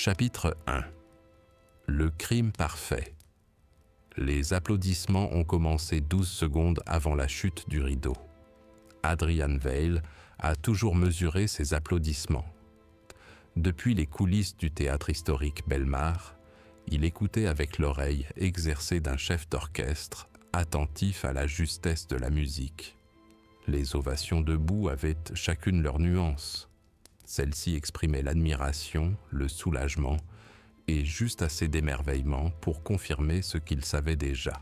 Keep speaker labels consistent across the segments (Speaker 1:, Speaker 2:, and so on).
Speaker 1: Chapitre 1. Le crime parfait. Les applaudissements ont commencé 12 secondes avant la chute du rideau. Adrian Veill a toujours mesuré ses applaudissements. Depuis les coulisses du théâtre historique Belmar, il écoutait avec l'oreille exercée d'un chef d'orchestre, attentif à la justesse de la musique. Les ovations debout avaient chacune leur nuance. Celle-ci exprimait l'admiration, le soulagement et juste assez d'émerveillement pour confirmer ce qu'il savait déjà.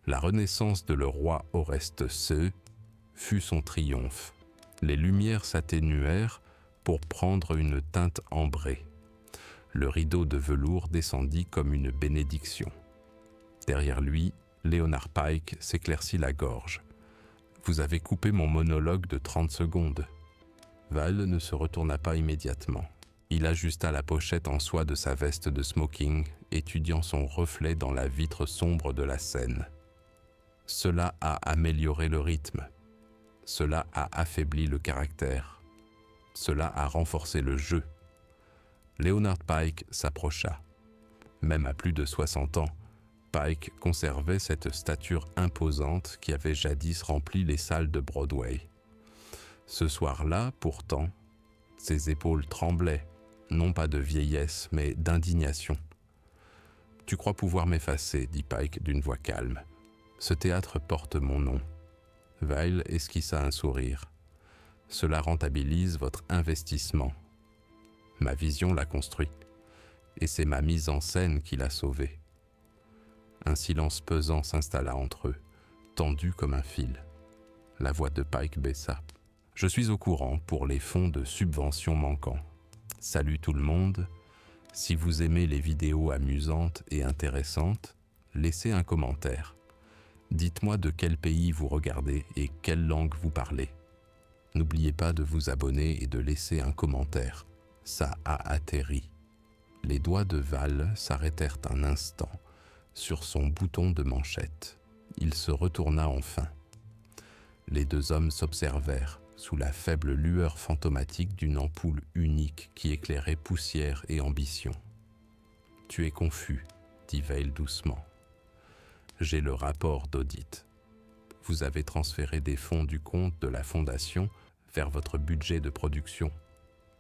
Speaker 1: La renaissance de le roi Oreste II fut son triomphe. Les lumières s'atténuèrent pour prendre une teinte ambrée. Le rideau de velours descendit comme une bénédiction. Derrière lui, Leonard Pike s'éclaircit la gorge. « Vous avez coupé mon monologue de 30 secondes. » Veill ne se retourna pas immédiatement. Il ajusta la pochette en soie de sa veste de smoking, étudiant son reflet dans la vitre sombre de la scène. Cela a amélioré le rythme. Cela a affaibli le caractère. Cela a renforcé le jeu. Leonard Pike s'approcha. Même à plus de 60 ans, Pike conservait cette stature imposante qui avait jadis rempli les salles de Broadway. Ce soir-là, pourtant, ses épaules tremblaient, non pas de vieillesse, mais d'indignation. « Tu crois pouvoir m'effacer, » dit Pike d'une voix calme. « Ce théâtre porte mon nom. » Veill esquissa un sourire. « Cela rentabilise votre investissement. Ma vision l'a construit, et c'est ma mise en scène qui l'a sauvé. » Un silence pesant s'installa entre eux, tendu comme un fil. La voix de Pike baissa. « Je suis au courant pour les fonds de subvention manquants. Salut tout le monde. Si vous aimez les vidéos amusantes et intéressantes, laissez un commentaire. Dites-moi de quel pays vous regardez et quelle langue vous parlez. N'oubliez pas de vous abonner et de laisser un commentaire. Ça a atterri. » Les doigts de Veill s'arrêtèrent un instant sur son bouton de manchette. Il se retourna enfin. Les deux hommes s'observèrent sous la faible lueur fantomatique d'une ampoule unique qui éclairait poussière et ambition. « Tu es confus, » dit Veill doucement. « J'ai le rapport d'audit. Vous avez transféré des fonds du compte de la fondation vers votre budget de production.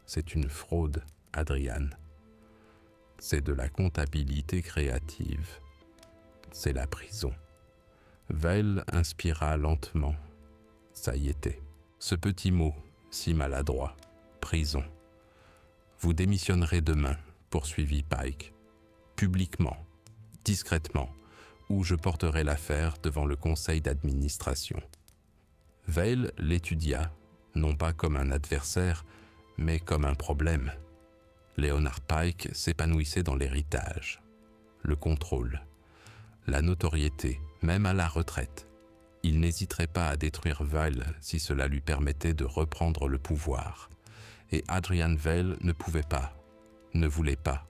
Speaker 1: C'est une fraude, Adrian. C'est de la comptabilité créative. C'est la prison. » Veill inspira lentement. Ça y était. Ce petit mot, si maladroit, prison. « Vous démissionnerez demain, » poursuivit Pike. « Publiquement, discrètement, ou je porterai l'affaire devant le conseil d'administration. » Veill l'étudia, non pas comme un adversaire, mais comme un problème. Leonard Pike s'épanouissait dans l'héritage, le contrôle, la notoriété, même à la retraite. Il n'hésiterait pas à détruire Veill si cela lui permettait de reprendre le pouvoir. Et Adrian Veill ne pouvait pas, ne voulait pas,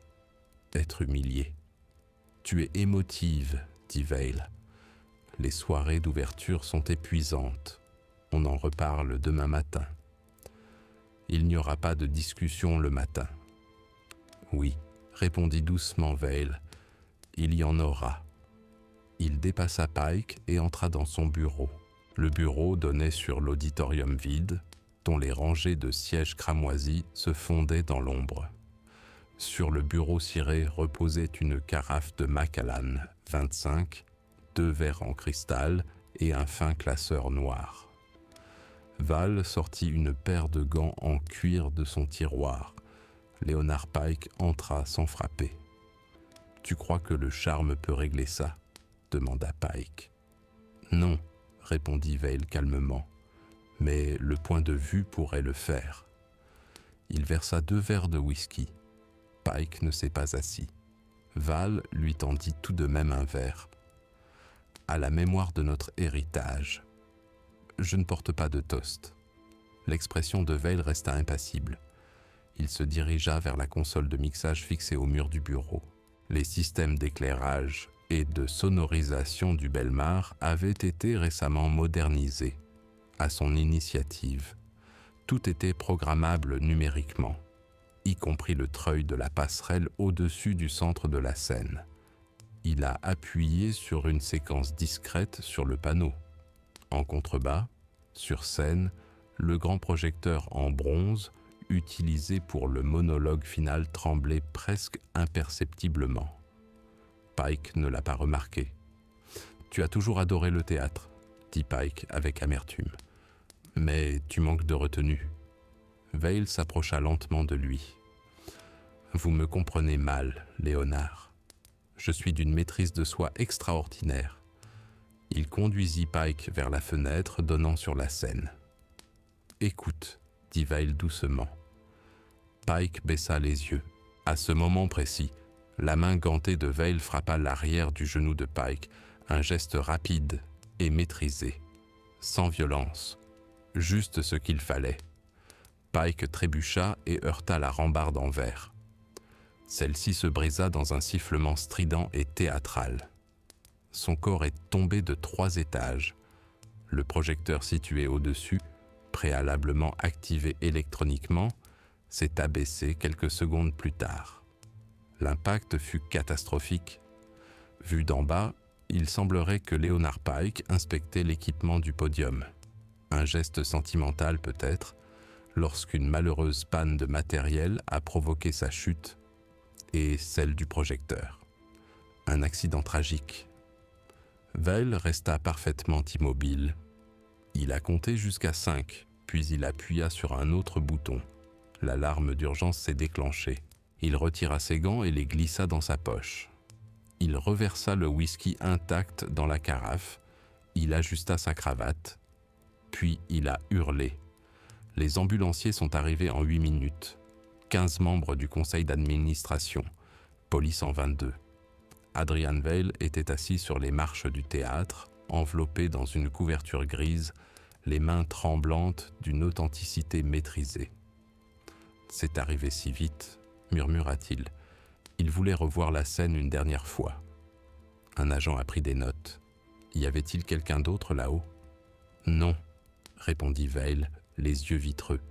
Speaker 1: être humilié. « Tu es émotive, » dit Veill. « Les soirées d'ouverture sont épuisantes. On en reparle demain matin. » Il n'y aura pas de discussion le matin. « Oui, » répondit doucement Veill, « il y en aura. » Il dépassa Pike et entra dans son bureau. Le bureau donnait sur l'auditorium vide, dont les rangées de sièges cramoisis se fondaient dans l'ombre. Sur le bureau ciré reposait une carafe de Macallan 25, 2 verres en cristal et un fin classeur noir. Veill sortit une paire de gants en cuir de son tiroir. Leonard Pike entra sans frapper. « Tu crois que le charme peut régler ça ?» demanda Pike. « Non, » répondit Veill calmement, « mais le point de vue pourrait le faire. » Il versa 2 verres de whisky. Pike ne s'est pas assis. Veill lui tendit tout de même un verre. « À la mémoire de notre héritage. » Je ne porte pas de toast. L'expression de Veill resta impassible. Il se dirigea vers la console de mixage fixée au mur du bureau. Les systèmes d'éclairage et de sonorisation du Belmar avaient été récemment modernisés. À son initiative, tout était programmable numériquement. y compris le treuil de la passerelle au-dessus du centre de la scène. Il a appuyé sur une séquence discrète sur le panneau. En contrebas, sur scène, le grand projecteur en bronze, utilisé pour le monologue final, tremblait presque imperceptiblement. Pike ne l'a pas remarqué. « Tu as toujours adoré le théâtre », dit Pike avec amertume. « Mais tu manques de retenue. » Vale s'approcha lentement de lui. « Vous me comprenez mal, Léonard. Je suis d'une maîtrise de soi extraordinaire. » Il conduisit Pike vers la fenêtre donnant sur la scène. « Écoute, » dit Vale doucement. Pike baissa les yeux. À ce moment précis, la main gantée de Vale frappa l'arrière du genou de Pike, un geste rapide et maîtrisé, sans violence, juste ce qu'il fallait. Pike trébucha et heurta la rambarde en verre. Celle-ci se brisa dans un sifflement strident et théâtral. Son corps est tombé de 3 étages. Le projecteur situé au-dessus, préalablement activé électroniquement, s'est abaissé quelques secondes plus tard. L'impact fut catastrophique. Vu d'en bas, il semblerait que Leonard Pike inspectait l'équipement du podium. Un geste sentimental peut-être, lorsqu'une malheureuse panne de matériel a provoqué sa chute et celle du projecteur. Un accident tragique. Vale resta parfaitement immobile. Il a compté jusqu'à 5, puis il appuya sur un autre bouton. L'alarme d'urgence s'est déclenchée. Il retira ses gants et les glissa dans sa poche. Il reversa le whisky intact dans la carafe. Il ajusta sa cravate. Puis il a hurlé. Les ambulanciers sont arrivés en 8 minutes. 15 membres du conseil d'administration. Police en 22. Adrian Vale était assis sur les marches du théâtre, enveloppé dans une couverture grise, les mains tremblantes d'une authenticité maîtrisée. « C'est arrivé si vite », murmura-t-il. Il voulait revoir la scène une dernière fois. Un agent a pris des notes. Y avait-il quelqu'un d'autre là-haut? Non, répondit Vale, les yeux vitreux.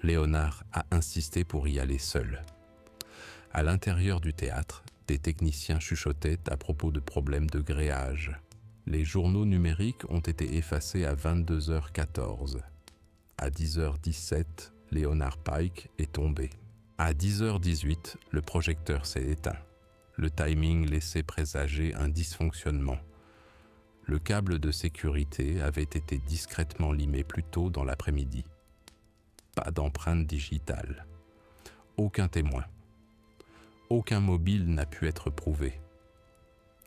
Speaker 1: Léonard a insisté pour y aller seul. À l'intérieur du théâtre, des techniciens chuchotaient à propos de problèmes de gréage. Les journaux numériques ont été effacés à 22h14. À 10h17, Leonard Pike est tombé. À 10h18, le projecteur s'est éteint. Le timing laissait présager un dysfonctionnement. Le câble de sécurité avait été discrètement limé plus tôt dans l'après-midi. Pas d'empreinte digitale. Aucun témoin. Aucun mobile n'a pu être prouvé.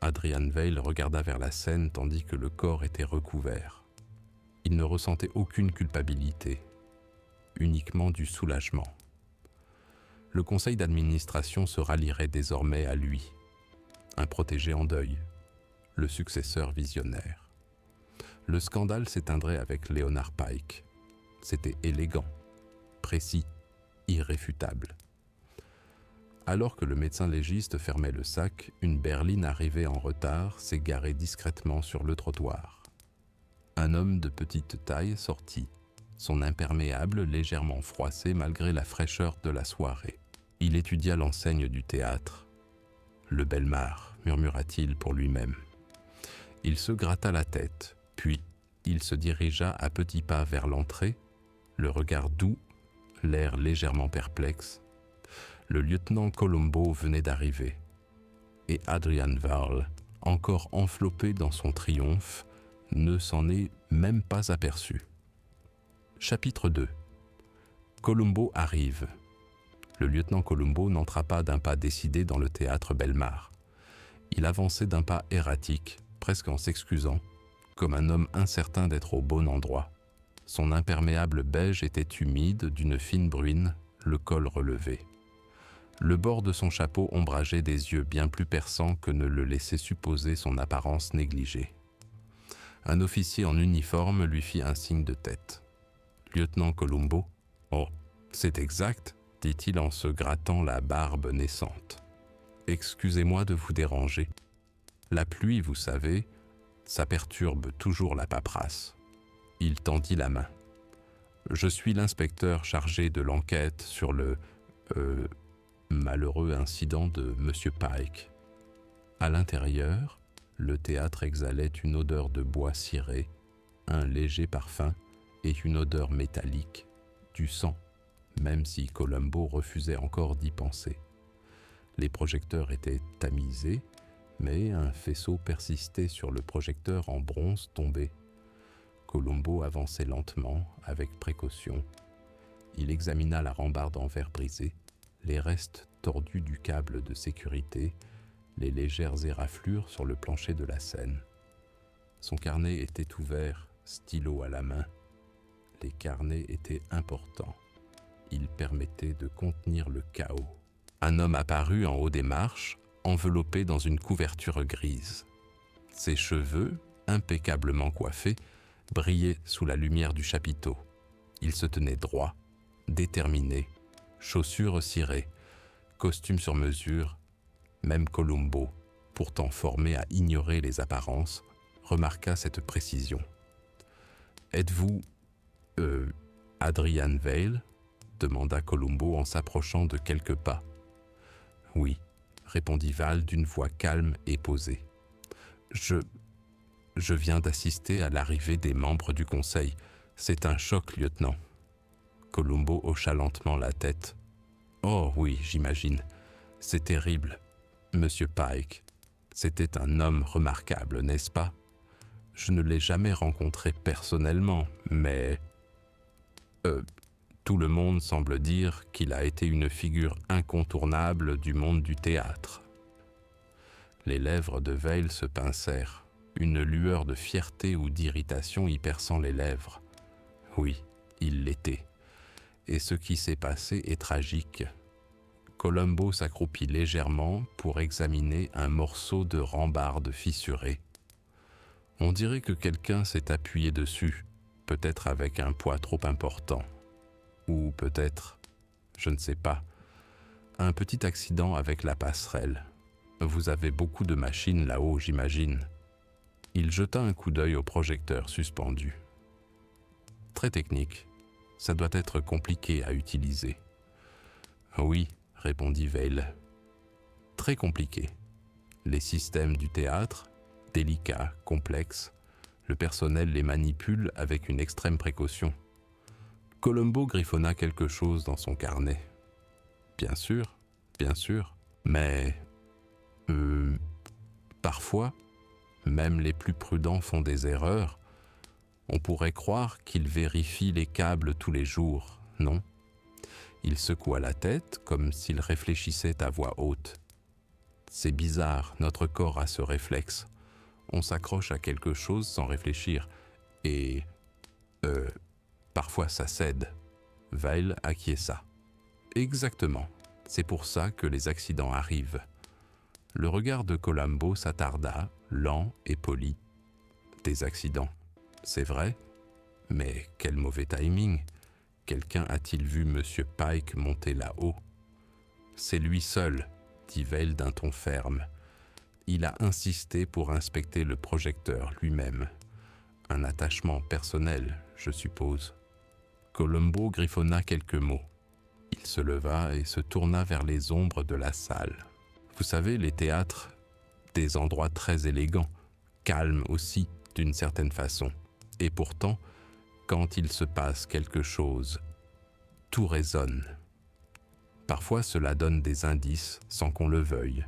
Speaker 1: Adrian Vale regarda vers la scène tandis que le corps était recouvert. Il ne ressentait aucune culpabilité, uniquement du soulagement. Le conseil d'administration se rallierait désormais à lui, un protégé en deuil, le successeur visionnaire. Le scandale s'éteindrait avec Leonard Pike. C'était élégant, précis, irréfutable. Alors que le médecin légiste fermait le sac, une berline arrivée en retard s'est garée discrètement sur le trottoir. Un homme de petite taille sortit, son imperméable légèrement froissé malgré la fraîcheur de la soirée. Il étudia l'enseigne du théâtre. « Le Belmar », murmura-t-il pour lui-même. Il se gratta la tête, puis il se dirigea à petits pas vers l'entrée, le regard doux, l'air légèrement perplexe. Le lieutenant Colombo venait d'arriver, et Adrian Vale, encore enveloppé dans son triomphe, ne s'en est même pas aperçu. Chapitre 2. Colombo arrive. Le lieutenant Colombo n'entra pas d'un pas décidé dans le théâtre Belmar. Il avançait d'un pas erratique, presque en s'excusant, comme un homme incertain d'être au bon endroit. Son imperméable beige était humide, d'une fine bruine, le col relevé. Le bord de son chapeau ombrageait des yeux bien plus perçants que ne le laissait supposer son apparence négligée. Un officier en uniforme lui fit un signe de tête. « Lieutenant Colombo ?»« Oh, c'est exact, » dit-il en se grattant la barbe naissante. « Excusez-moi de vous déranger. La pluie, vous savez, ça perturbe toujours la paperasse. » Il tendit la main. « Je suis l'inspecteur chargé de l'enquête sur le... Malheureux incident de Monsieur Pike. À l'intérieur, le théâtre exhalait une odeur de bois ciré, un léger parfum et une odeur métallique, du sang, même si Columbo refusait encore d'y penser. Les projecteurs étaient tamisés, mais un faisceau persistait sur le projecteur en bronze tombé. Columbo avançait lentement, avec précaution. Il examina la rambarde en verre brisé, les restes tordus du câble de sécurité, les légères éraflures sur le plancher de la scène. Son carnet était ouvert, stylo à la main. Les carnets étaient importants. Ils permettaient de contenir le chaos. Un homme apparut en haut des marches, enveloppé dans une couverture grise. Ses cheveux, impeccablement coiffés, brillaient sous la lumière du chapiteau. Il se tenait droit, déterminé, chaussures cirées, costume sur mesure. Même Columbo, pourtant formé à ignorer les apparences, remarqua cette précision. « Êtes-vous, Adrian Vale ?» demanda Columbo en s'approchant de quelques pas. « Oui », répondit Vale d'une voix calme et posée. « Je viens d'assister à l'arrivée des membres du conseil. C'est un choc, lieutenant. » Columbo hocha lentement la tête. « Oh oui, j'imagine. C'est terrible. Monsieur Pike, c'était un homme remarquable, n'est-ce pas? Je ne l'ai jamais rencontré personnellement, mais... tout le monde semble dire qu'il a été une figure incontournable du monde du théâtre. » Les lèvres de Vale se pincèrent, une lueur de fierté ou d'irritation y perçant les lèvres. Oui, il l'était. Et ce qui s'est passé est tragique. Columbo s'accroupit légèrement pour examiner un morceau de rambarde fissurée. On dirait que quelqu'un s'est appuyé dessus, peut-être avec un poids trop important. Ou peut-être, je ne sais pas, un petit accident avec la passerelle. Vous avez beaucoup de machines là-haut, j'imagine. Il jeta un coup d'œil au projecteur suspendu. Très technique, ça doit être compliqué à utiliser. Oui, répondit Vale. Très compliqué. Les systèmes du théâtre, délicats, complexes, le personnel les manipule avec une extrême précaution. Columbo griffonna quelque chose dans son carnet. Bien sûr, mais... parfois, même les plus prudents font des erreurs. On pourrait croire qu'ils vérifient les câbles tous les jours, non ? Il secoua la tête comme s'il réfléchissait à voix haute. C'est bizarre, notre corps a ce réflexe. On s'accroche à quelque chose sans réfléchir. Et... parfois ça cède. Vale acquiesça. Exactement. C'est pour ça que les accidents arrivent. Le regard de Columbo s'attarda, lent et poli. Des accidents, c'est vrai, mais quel mauvais timing. Quelqu'un a-t-il vu Monsieur Pike monter là-haut? C'est lui seul, dit Vale d'un ton ferme. Il a insisté pour inspecter le projecteur lui-même. Un attachement personnel, je suppose. Columbo griffonna quelques mots. Il se leva et se tourna vers les ombres de la salle. Vous savez, les théâtres, des endroits très élégants, calmes aussi, d'une certaine façon. Et pourtant, quand il se passe quelque chose, tout résonne. Parfois, cela donne des indices sans qu'on le veuille.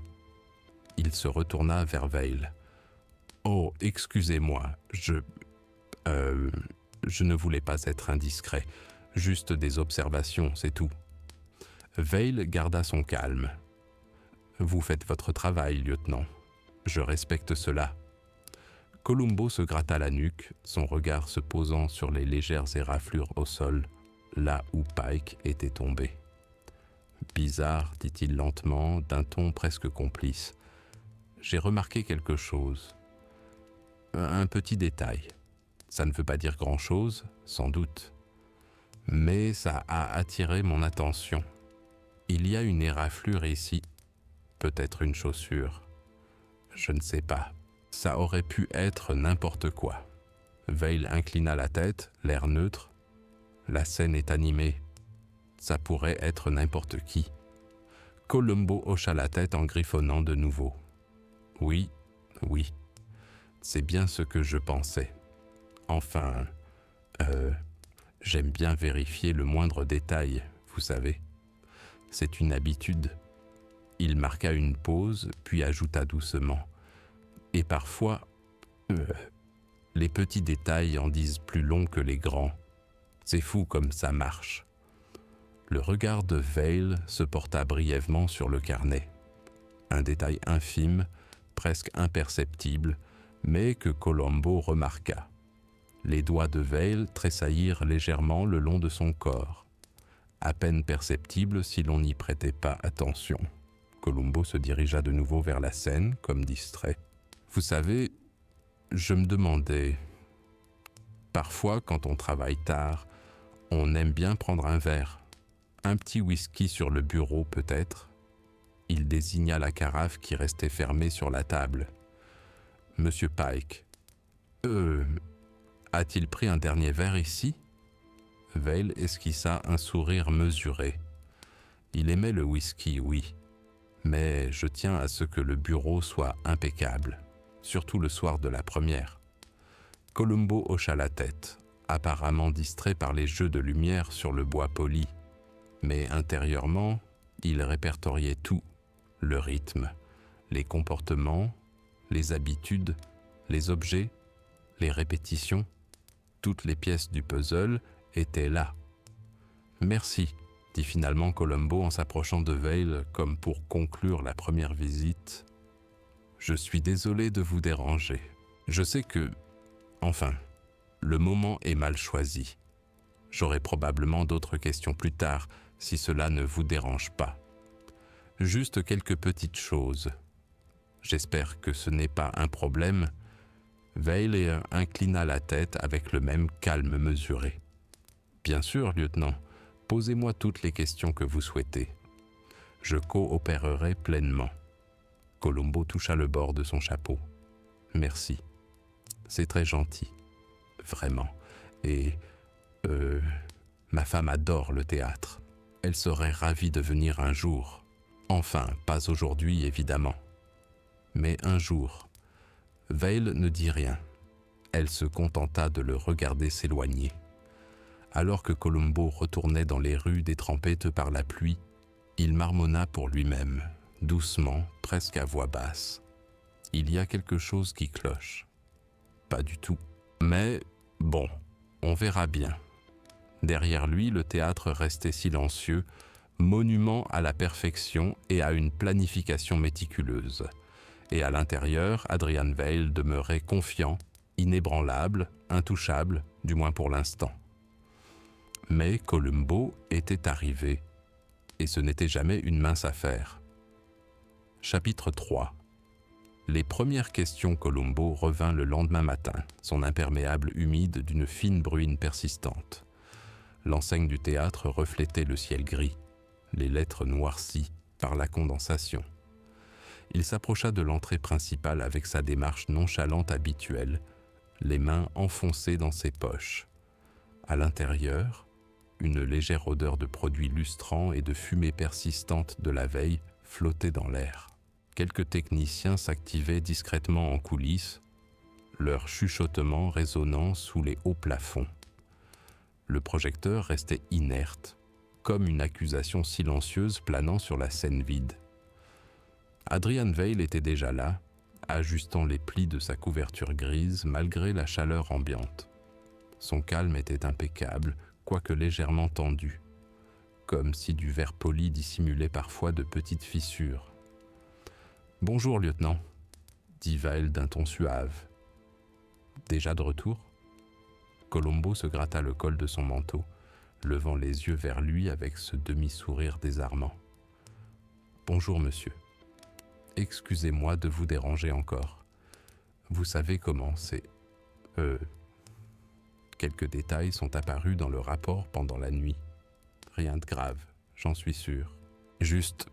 Speaker 1: Il se retourna vers Vale. « Oh, excusez-moi, je ne voulais pas être indiscret. Juste des observations, c'est tout. » Vale garda son calme. « Vous faites votre travail, lieutenant. Je respecte cela. » Columbo se gratta la nuque, son regard se posant sur les légères éraflures au sol, là où Pike était tombé. « Bizarre, dit-il lentement, d'un ton presque complice. J'ai remarqué quelque chose. Un petit détail. Ça ne veut pas dire grand-chose, sans doute. Mais ça a attiré mon attention. Il y a une éraflure ici, peut-être une chaussure. Je ne sais pas. Ça aurait pu être n'importe quoi. » Vale inclina la tête, l'air neutre. « La scène est animée. Ça pourrait être n'importe qui. Columbo hocha la tête en griffonnant de nouveau. Oui, oui, c'est bien ce que je pensais. Enfin, j'aime bien vérifier le moindre détail, vous savez. C'est une habitude. Il marqua une pause, puis ajouta doucement. Et parfois, les petits détails en disent plus long que les grands. C'est fou comme ça marche. Le regard de Vail se porta brièvement sur le carnet. Un détail infime, presque imperceptible, mais que Columbo remarqua. Les doigts de Vail tressaillirent légèrement le long de son corps. À peine perceptible si l'on n'y prêtait pas attention. Columbo se dirigea de nouveau vers la scène, comme distrait. Vous savez, je me demandais... Parfois, quand on travaille tard, on aime bien prendre un verre. Un petit whisky sur le bureau, peut-être. Il désigna la carafe qui restait fermée sur la table. Monsieur Pike. A-t-il pris un dernier verre ici? Vail esquissa un sourire mesuré. Il aimait le whisky, oui, mais je tiens à ce que le bureau soit impeccable, surtout le soir de la première. Columbo hocha la tête, apparemment distrait par les jeux de lumière sur le bois poli, mais intérieurement, il répertoriait tout, le rythme, les comportements, les habitudes, les objets, les répétitions, toutes les pièces du puzzle étaient là. « Merci », dit finalement Columbo en s'approchant de Vail comme pour conclure la première visite. « Je suis désolé de vous déranger. Je sais que... Enfin, le moment est mal choisi. J'aurai probablement d'autres questions plus tard, si cela ne vous dérange pas. Juste quelques petites choses. J'espère que ce n'est pas un problème. » Vail inclina la tête avec le même calme mesuré. « Bien sûr, lieutenant, posez-moi toutes les questions que vous souhaitez. Je coopérerai pleinement. » Columbo toucha le bord de son chapeau. « Merci. C'est très gentil. Vraiment. Et... ma femme adore le théâtre. Elle serait ravie de venir un jour. Enfin, pas aujourd'hui, évidemment. Mais un jour. » Vail ne dit rien. Elle se contenta de le regarder s'éloigner. Alors que Columbo retournait dans les rues détrempées par la pluie, il marmonna pour lui-même, doucement, presque à voix basse. Il y a quelque chose qui cloche. Pas du tout. Mais, bon, on verra bien. Derrière lui, le théâtre restait silencieux, monument à la perfection et à une planification méticuleuse. Et à l'intérieur, Adrian Vail demeurait confiant, inébranlable, intouchable, du moins pour l'instant. Mais Columbo était arrivé, et ce n'était jamais une mince affaire. Chapitre 3. Les premières questions Columbo revint le lendemain matin, son imperméable humide d'une fine bruine persistante. L'enseigne du théâtre reflétait le ciel gris, les lettres noircies par la condensation. Il s'approcha de l'entrée principale avec sa démarche nonchalante habituelle, les mains enfoncées dans ses poches. À l'intérieur, une légère odeur de produits lustrants et de fumée persistante de la veille flottait dans l'air. Quelques techniciens s'activaient discrètement en coulisses, leur chuchotement résonnant sous les hauts plafonds. Le projecteur restait inerte, comme une accusation silencieuse planant sur la scène vide. Adrian Vail était déjà là, ajustant les plis de sa couverture grise malgré la chaleur ambiante. Son calme était impeccable, quoique légèrement tendu, comme si du verre poli dissimulait parfois de petites fissures. « Bonjour, lieutenant », dit Vail d'un ton suave. « Déjà de retour ?» Columbo se gratta le col de son manteau, levant les yeux vers lui avec ce demi-sourire désarmant. « Bonjour, monsieur. Excusez-moi de vous déranger encore. Vous savez comment c'est... Quelques détails sont apparus dans le rapport pendant la nuit. Rien de grave, j'en suis sûr. Juste...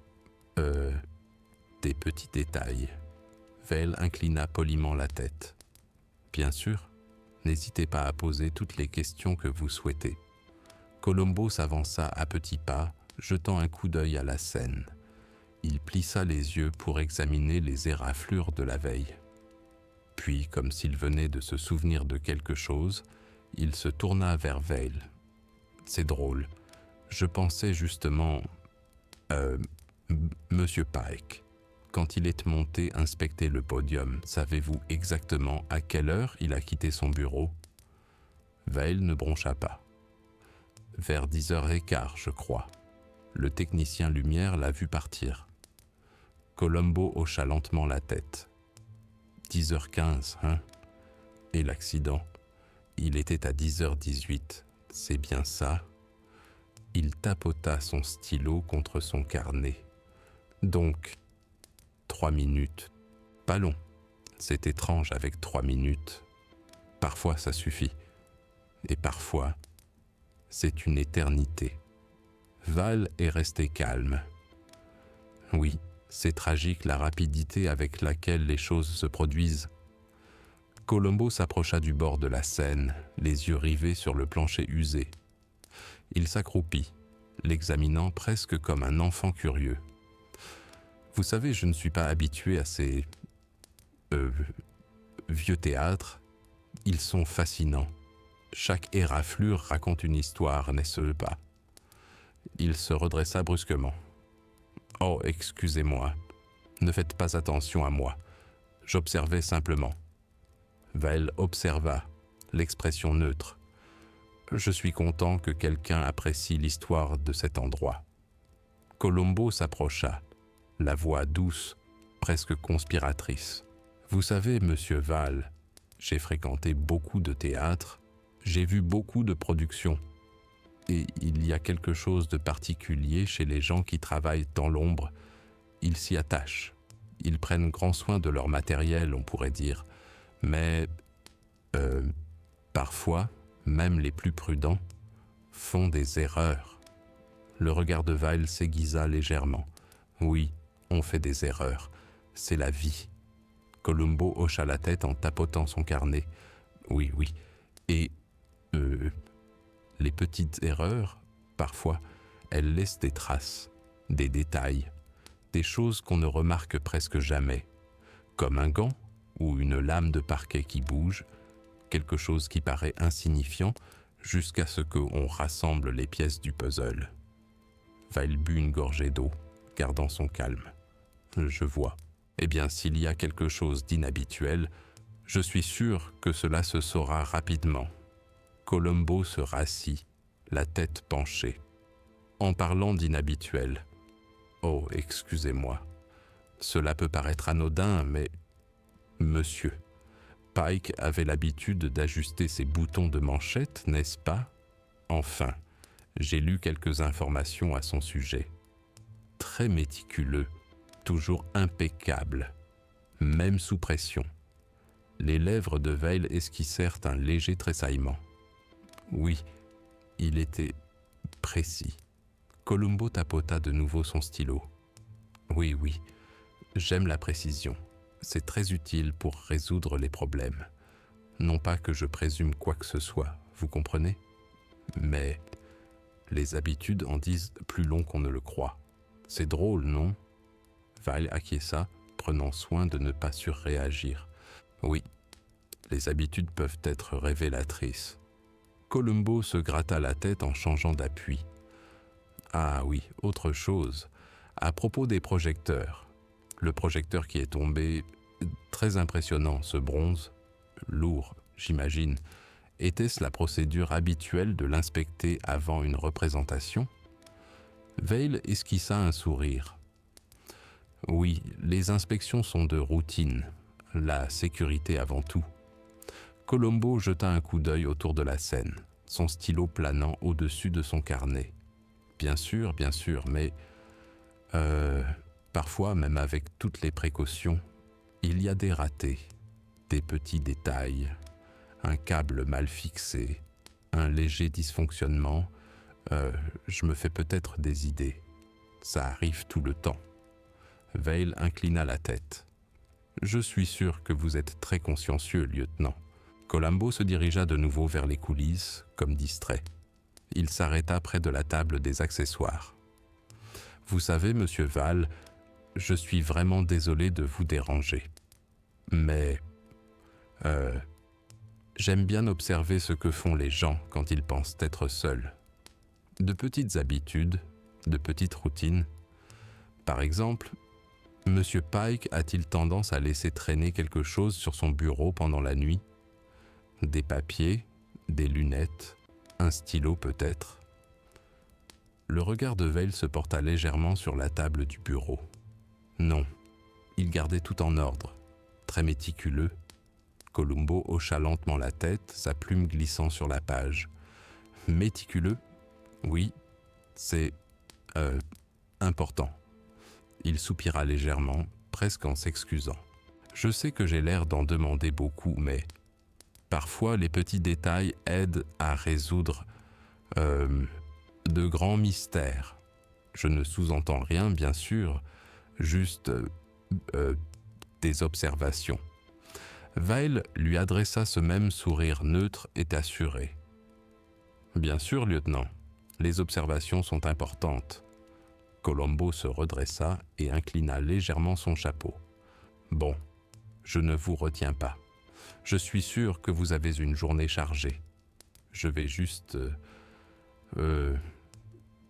Speaker 1: des petits détails. » Vail inclina poliment la tête. « Bien sûr, n'hésitez pas à poser toutes les questions que vous souhaitez. » Colombo s'avança à petits pas, jetant un coup d'œil à la scène. Il plissa les yeux pour examiner les éraflures de la veille. Puis, comme s'il venait de se souvenir de quelque chose, il se tourna vers Veil. « C'est drôle. Je pensais justement... Monsieur Pike, quand il est monté inspecter le podium, savez-vous exactement à quelle heure il a quitté son bureau ?» Veil ne broncha pas. « Vers 10h15, je crois. Le technicien lumière l'a vu partir. » Colombo hocha lentement la tête. 10h15, hein? Et l'accident? Il était à 10h18, c'est bien ça? Il tapota son stylo contre son carnet. Donc, 3 minutes. Pas long. C'est étrange avec 3 minutes. Parfois ça suffit. Et parfois, c'est une éternité. Val est resté calme. Oui, c'est tragique la rapidité avec laquelle les choses se produisent. Colombo s'approcha du bord de la Seine, les yeux rivés sur le plancher usé. Il s'accroupit, l'examinant presque comme un enfant curieux. Vous savez, je ne suis pas habitué à ces... vieux théâtres. Ils sont fascinants. Chaque éraflure raconte une histoire, n'est-ce pas? Il se redressa brusquement. « Oh, excusez-moi. Ne faites pas attention à moi. J'observais simplement. » Veil observa, l'expression neutre. « Je suis content que quelqu'un apprécie l'histoire de cet endroit. » Colombo s'approcha, la voix douce, presque conspiratrice. « Vous savez, monsieur Val, j'ai fréquenté beaucoup de théâtres, j'ai vu beaucoup de productions. Et il y a quelque chose de particulier chez les gens qui travaillent dans l'ombre. Ils s'y attachent. Ils prennent grand soin de leur matériel, on pourrait dire. Mais parfois, même les plus prudents font des erreurs. » Le regard de Veil s'aiguisa légèrement. « Oui, on fait des erreurs. C'est la vie. » Colombo hocha la tête en tapotant son carnet. « Oui, oui. Et... les petites erreurs, parfois, elles laissent des traces, des détails, des choses qu'on ne remarque presque jamais, comme un gant ou une lame de parquet qui bouge, quelque chose qui paraît insignifiant jusqu'à ce qu'on rassemble les pièces du puzzle. » Veil but une gorgée d'eau, gardant son calme. « Je vois. Eh bien, s'il y a quelque chose d'inhabituel, je suis sûr que cela se saura rapidement. » Colombo se rassit, la tête penchée. En parlant d'inhabituel. Oh, excusez-moi. Cela peut paraître anodin, mais... Monsieur, Pike avait l'habitude d'ajuster ses boutons de manchette, n'est-ce pas? Enfin, j'ai lu quelques informations à son sujet. Très méticuleux, toujours impeccable, même sous pression. Les lèvres de Veil esquissèrent un léger tressaillement. Oui, il était précis. Colombo tapota de nouveau son stylo. Oui, oui, j'aime la précision. C'est très utile pour résoudre les problèmes. Non pas que je présume quoi que ce soit, vous comprenez? Mais les habitudes en disent plus long qu'on ne le croit. C'est drôle, non? Veil acquiesça, prenant soin de ne pas surréagir. Oui, les habitudes peuvent être révélatrices. Colombo se gratta la tête en changeant d'appui. Ah oui, autre chose. À propos des projecteurs. Le projecteur qui est tombé, très impressionnant, ce bronze, lourd, j'imagine. Était-ce la procédure habituelle de l'inspecter avant une représentation? Veil esquissa un sourire. Oui, les inspections sont de routine, la sécurité avant tout. Colombo jeta un coup d'œil autour de la scène, son stylo planant au-dessus de son carnet. Bien sûr, mais... parfois, même avec toutes les précautions, il y a des ratés, des petits détails, un câble mal fixé, un léger dysfonctionnement. Je me fais peut-être des idées. Ça arrive tout le temps. Veil inclina la tête. Je suis sûr que vous êtes très consciencieux, lieutenant. Colombo se dirigea de nouveau vers les coulisses, comme distrait. Il s'arrêta près de la table des accessoires. « Vous savez, monsieur Val, je suis vraiment désolé de vous déranger. Mais j'aime bien observer ce que font les gens quand ils pensent être seuls. De petites habitudes, de petites routines. Par exemple, monsieur Pike a-t-il tendance à laisser traîner quelque chose sur son bureau pendant la nuit? Des papiers, des lunettes, un stylo peut-être. Le regard de Veil se porta légèrement sur la table du bureau. Non, il gardait tout en ordre, très méticuleux. Columbo hocha lentement la tête, sa plume glissant sur la page. Méticuleux? Oui, c'est important. Il soupira légèrement, presque en s'excusant. Je sais que j'ai l'air d'en demander beaucoup, mais parfois les petits détails aident à résoudre de grands mystères. Je ne sous-entends rien, bien sûr, juste des observations. Veil lui adressa ce même sourire neutre et assuré. Bien sûr, lieutenant, les observations sont importantes. Columbo se redressa et inclina légèrement son chapeau. Bon, je ne vous retiens pas. Je suis sûr que vous avez une journée chargée. Je vais juste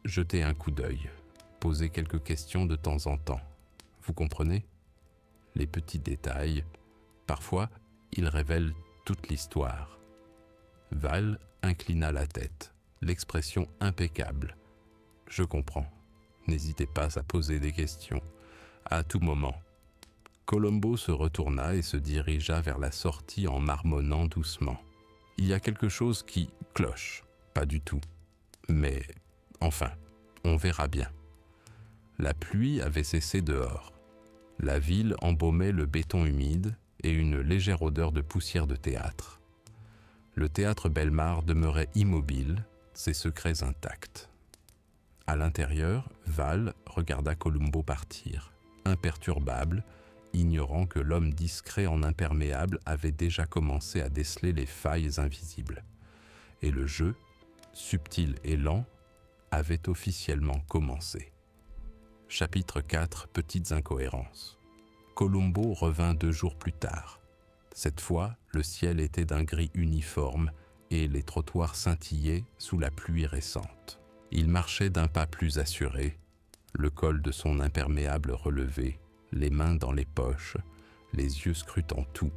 Speaker 1: jeter un coup d'œil, poser quelques questions de temps en temps. Vous comprenez? Les petits détails, parfois, ils révèlent toute l'histoire. Val inclina la tête, l'expression impeccable. Je comprends. N'hésitez pas à poser des questions, à tout moment. Columbo se retourna et se dirigea vers la sortie en marmonnant doucement. Il y a quelque chose qui cloche, pas du tout. Mais, enfin, on verra bien. La pluie avait cessé dehors. La ville embaumait le béton humide et une légère odeur de poussière de théâtre. Le théâtre Bellemare demeurait immobile, ses secrets intacts. À l'intérieur, Val regarda Columbo partir, imperturbable, ignorant que l'homme discret en imperméable avait déjà commencé à déceler les failles invisibles. Et le jeu, subtil et lent, avait officiellement commencé. Chapitre 4 Petites incohérences. Columbo revint 2 jours plus tard. Cette fois, le ciel était d'un gris uniforme et les trottoirs scintillaient sous la pluie récente. Il marchait d'un pas plus assuré, le col de son imperméable relevé, les mains dans les poches, les yeux scrutant tout,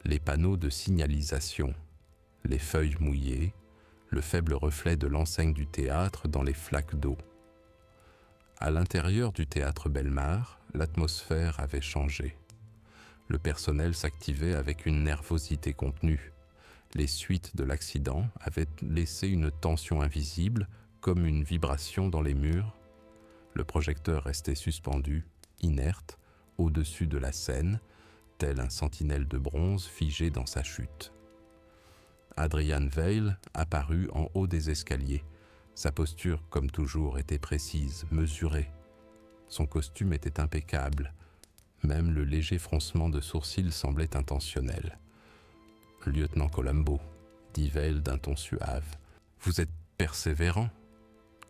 Speaker 1: les panneaux de signalisation, les feuilles mouillées, le faible reflet de l'enseigne du théâtre dans les flaques d'eau. À l'intérieur du théâtre Bellemare, l'atmosphère avait changé. Le personnel s'activait avec une nervosité contenue. Les suites de l'accident avaient laissé une tension invisible, comme une vibration dans les murs. Le projecteur restait suspendu, inerte, au-dessus de la scène, tel un sentinelle de bronze figé dans sa chute. Adrian Veil apparut en haut des escaliers. Sa posture, comme toujours, était précise, mesurée. Son costume était impeccable. Même le léger froncement de sourcils semblait intentionnel. « Lieutenant Columbo, » dit Veil d'un ton suave, « vous êtes persévérant ?»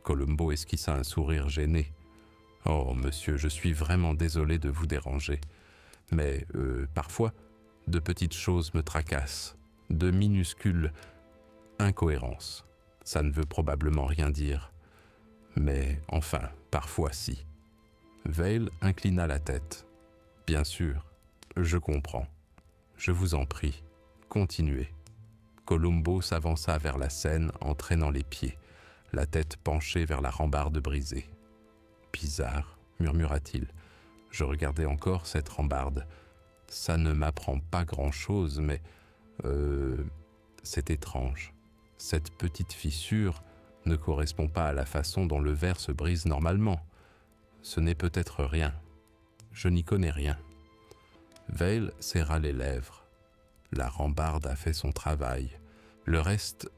Speaker 1: Columbo esquissa un sourire gêné. « Oh, monsieur, je suis vraiment désolé de vous déranger. Mais, parfois, de petites choses me tracassent, de minuscules incohérences. Ça ne veut probablement rien dire. Mais, enfin, parfois si. » Veil inclina la tête. « Bien sûr, je comprends. Je vous en prie, continuez. » Columbo s'avança vers la scène en traînant les pieds, la tête penchée vers la rambarde brisée. « Bizarre, murmura-t-il. Je regardais encore cette rambarde. Ça ne m'apprend pas grand-chose, mais... c'est étrange. Cette petite fissure ne correspond pas à la façon dont le verre se brise normalement. Ce n'est peut-être rien. Je n'y connais rien. » Veil serra les lèvres. La rambarde a fait son travail. Le reste,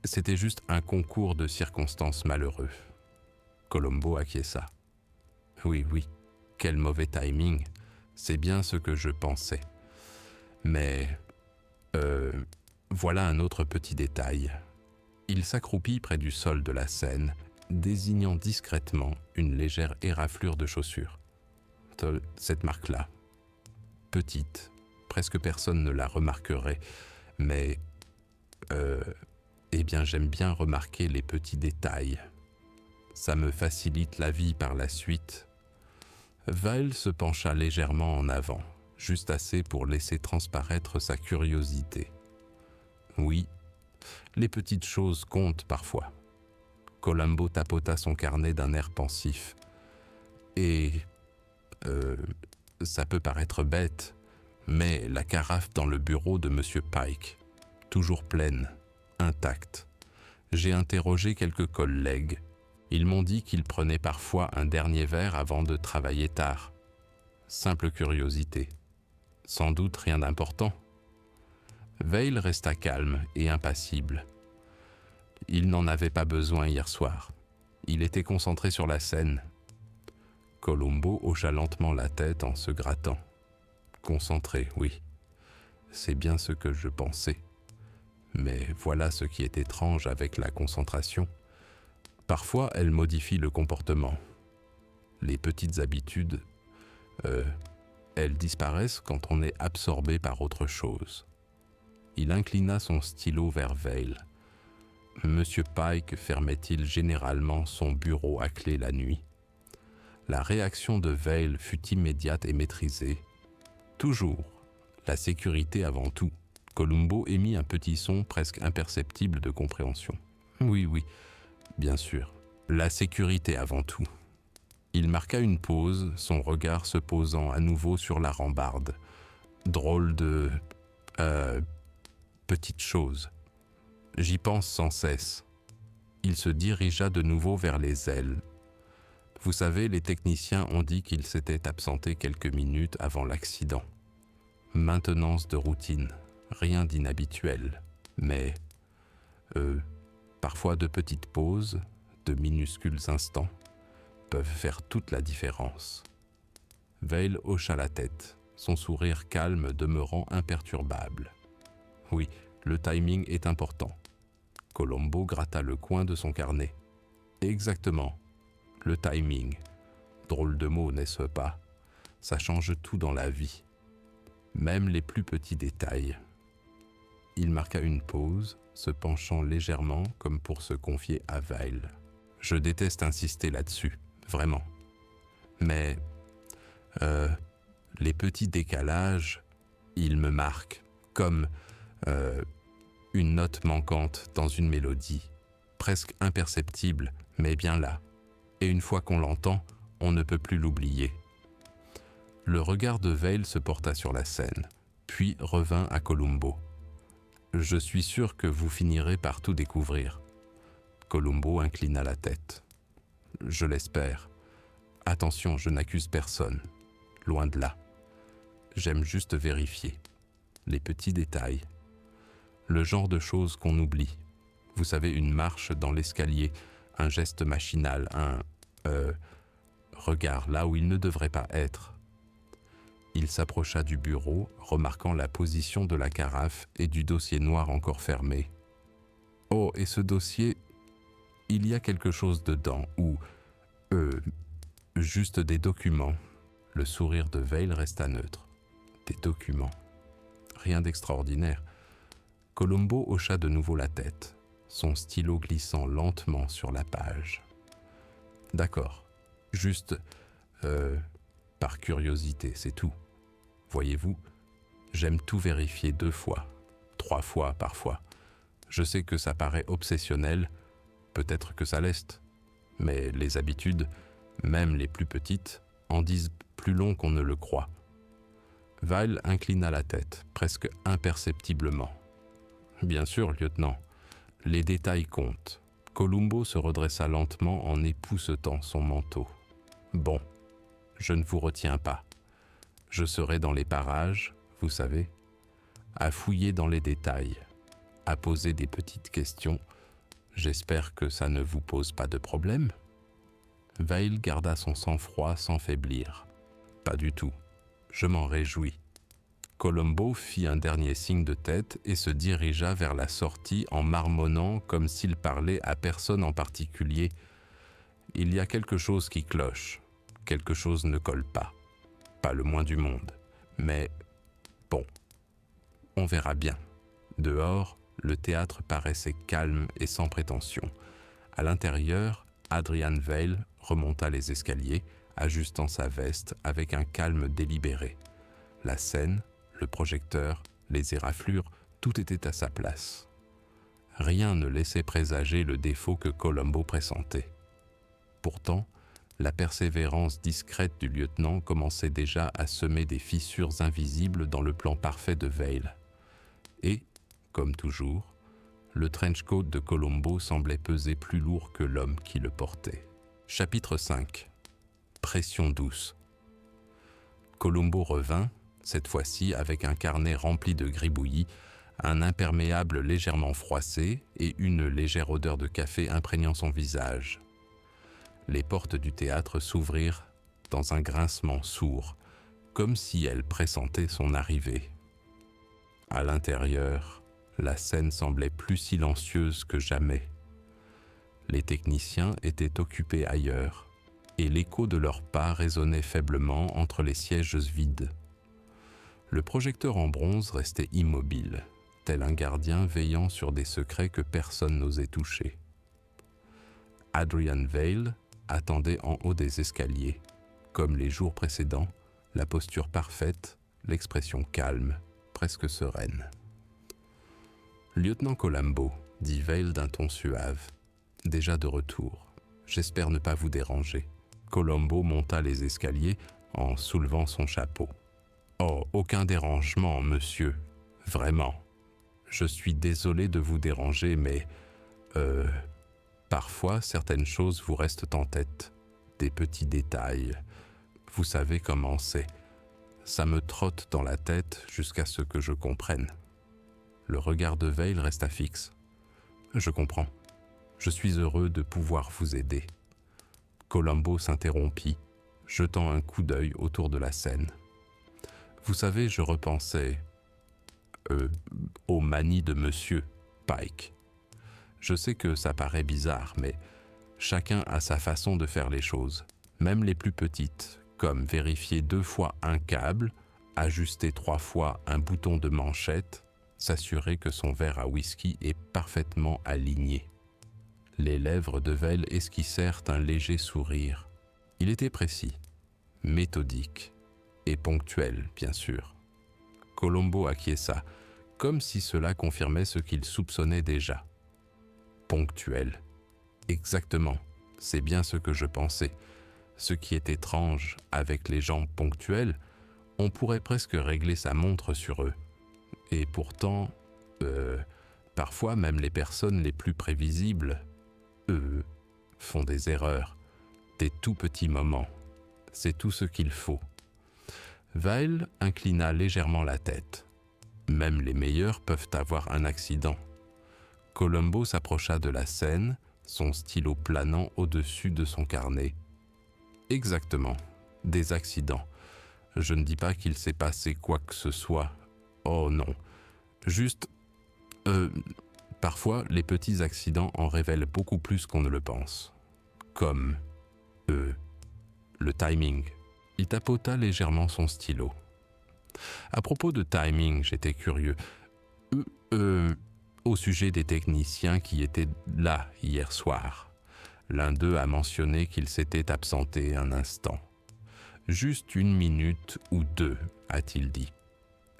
Speaker 1: c'était juste un concours de circonstances malheureux. Columbo acquiesça. « Oui, quel mauvais timing. C'est bien ce que je pensais. Mais, voilà un autre petit détail. Il s'accroupit près du sol de la scène, désignant discrètement une légère éraflure de chaussure. Cette marque-là, petite, presque personne ne la remarquerait, mais eh bien j'aime bien remarquer les petits détails. Ça me facilite la vie par la suite. Vail se pencha légèrement en avant, juste assez pour laisser transparaître sa curiosité. Oui, les petites choses comptent parfois. Columbo tapota son carnet d'un air pensif. Et ça peut paraître bête, mais la carafe dans le bureau de M. Pike, toujours pleine, intacte. J'ai interrogé quelques collègues. Ils m'ont dit qu'ils prenaient parfois un dernier verre avant de travailler tard. Simple curiosité. Sans doute rien d'important. Vail resta calme et impassible. Il n'en avait pas besoin hier soir. Il était concentré sur la scène. Columbo hocha lentement la tête en se grattant. Concentré, oui. C'est bien ce que je pensais. Mais voilà ce qui est étrange avec la concentration. Parfois, elle modifie le comportement. Les petites habitudes, elles disparaissent quand on est absorbé par autre chose. Il inclina son stylo vers Vail. Monsieur Pike fermait-il généralement son bureau à clé la nuit? La réaction de Vail fut immédiate et maîtrisée. Toujours, la sécurité avant tout. Columbo émit un petit son presque imperceptible de compréhension. Oui, bien sûr. La sécurité avant tout. Il marqua une pause, son regard se posant à nouveau sur la rambarde. Drôle de... petite chose. J'y pense sans cesse. Il se dirigea de nouveau vers les ailes. Vous savez, les techniciens ont dit qu'il s'était absenté quelques minutes avant l'accident. Maintenance de routine, rien d'inhabituel, mais parfois de petites pauses, de minuscules instants, peuvent faire toute la différence. Vail hocha la tête, son sourire calme demeurant imperturbable. Oui, le timing est important. Columbo gratta le coin de son carnet. Exactement, le timing. Drôle de mot, n'est-ce pas? Ça change tout dans la vie. Même les plus petits détails. Il marqua une pause, se penchant légèrement comme pour se confier à Vail. Je déteste insister là-dessus, vraiment. Mais les petits décalages, ils me marquent, comme une note manquante dans une mélodie, presque imperceptible, mais bien là. Et une fois qu'on l'entend, on ne peut plus l'oublier. Le regard de Vail se porta sur la scène, puis revint à Columbo. Je suis sûr que vous finirez par tout découvrir. Columbo inclina la tête. Je l'espère. Attention, je n'accuse personne. Loin de là. J'aime juste vérifier. Les petits détails. Le genre de choses qu'on oublie. Vous savez, une marche dans l'escalier, un geste machinal, un regard là où il ne devrait pas être. Il s'approcha du bureau, remarquant la position de la carafe et du dossier noir encore fermé. Oh, et ce dossier, il y a quelque chose dedans, ou juste des documents. Le sourire de Vail resta neutre. Des documents. Rien d'extraordinaire. Columbo hocha de nouveau la tête, son stylo glissant lentement sur la page. D'accord. Juste par curiosité, c'est tout. Voyez-vous, j'aime tout vérifier 2 fois, 3 fois parfois. Je sais que ça paraît obsessionnel, peut-être que ça l'est, mais les habitudes, même les plus petites, en disent plus long qu'on ne le croit. Vail inclina la tête, presque imperceptiblement. Bien sûr, lieutenant, les détails comptent. Columbo se redressa lentement en époussetant son manteau. Bon, je ne vous retiens pas. Je serai dans les parages, vous savez, à fouiller dans les détails, à poser des petites questions. J'espère que ça ne vous pose pas de problème. Vail garda son sang-froid sans faiblir. Pas du tout. Je m'en réjouis. Colombo fit un dernier signe de tête et se dirigea vers la sortie en marmonnant comme s'il parlait à personne en particulier. Il y a quelque chose qui cloche, quelque chose ne colle pas, pas le moins du monde, mais bon, on verra bien. Dehors, le théâtre paraissait calme et sans prétention. À l'intérieur, Adrian Veil remonta les escaliers, ajustant sa veste avec un calme délibéré. La scène, le projecteur, les éraflures, tout était à sa place. Rien ne laissait présager le défaut que Colombo pressentait. Pourtant, la persévérance discrète du lieutenant commençait déjà à semer des fissures invisibles dans le plan parfait de Veil. Et, comme toujours, le trench-coat de Colombo semblait peser plus lourd que l'homme qui le portait. Chapitre 5. Pression douce. Colombo revint, cette fois-ci avec un carnet rempli de gribouillis, un imperméable légèrement froissé et une légère odeur de café imprégnant son visage. Les portes du théâtre s'ouvrirent dans un grincement sourd, comme si elles pressentaient son arrivée. À l'intérieur, la scène semblait plus silencieuse que jamais. Les techniciens étaient occupés ailleurs, et l'écho de leurs pas résonnait faiblement entre les sièges vides. Le projecteur en bronze restait immobile, tel un gardien veillant sur des secrets que personne n'osait toucher. Adrian Veil attendait en haut des escaliers, comme les jours précédents, la posture parfaite, l'expression calme, presque sereine. « Lieutenant Colombo, dit Veil d'un ton suave, déjà de retour. J'espère ne pas vous déranger. » Colombo monta les escaliers en soulevant son chapeau. « Oh, aucun dérangement, monsieur. Vraiment. Je suis désolé de vous déranger, mais... parfois, certaines choses vous restent en tête. Des petits détails. Vous savez comment c'est. Ça me trotte dans la tête jusqu'à ce que je comprenne. » Le regard de Veil resta fixe. « Je comprends. Je suis heureux de pouvoir vous aider. » Colombo s'interrompit, jetant un coup d'œil autour de la scène. « Vous savez, je repensais aux manies de Monsieur Pike. Je sais que ça paraît bizarre, mais chacun a sa façon de faire les choses, même les plus petites, comme vérifier 2 fois un câble, ajuster 3 fois un bouton de manchette, s'assurer que son verre à whisky est parfaitement aligné. » Les lèvres de Veil esquissèrent un léger sourire. Il était précis, méthodique et ponctuel, bien sûr. Colombo acquiesça, comme si cela confirmait ce qu'il soupçonnait déjà. Ponctuel. Exactement, c'est bien ce que je pensais. Ce qui est étrange avec les gens ponctuels, on pourrait presque régler sa montre sur eux. Et pourtant, parfois même les personnes les plus prévisibles, eux, font des erreurs, des tout petits moments. C'est tout ce qu'il faut. Veil inclina légèrement la tête. Même les meilleurs peuvent avoir un accident. Colombo s'approcha de la scène, son stylo planant au-dessus de son carnet. Exactement, des accidents. Je ne dis pas qu'il s'est passé quoi que ce soit. Oh non, juste... parfois, les petits accidents en révèlent beaucoup plus qu'on ne le pense. Comme... le timing. Il tapota légèrement son stylo. À propos de timing, j'étais curieux. Au sujet des techniciens qui étaient là hier soir. L'un d'eux a mentionné qu'il s'était absenté un instant. Juste 1 minute ou 2, a-t-il dit.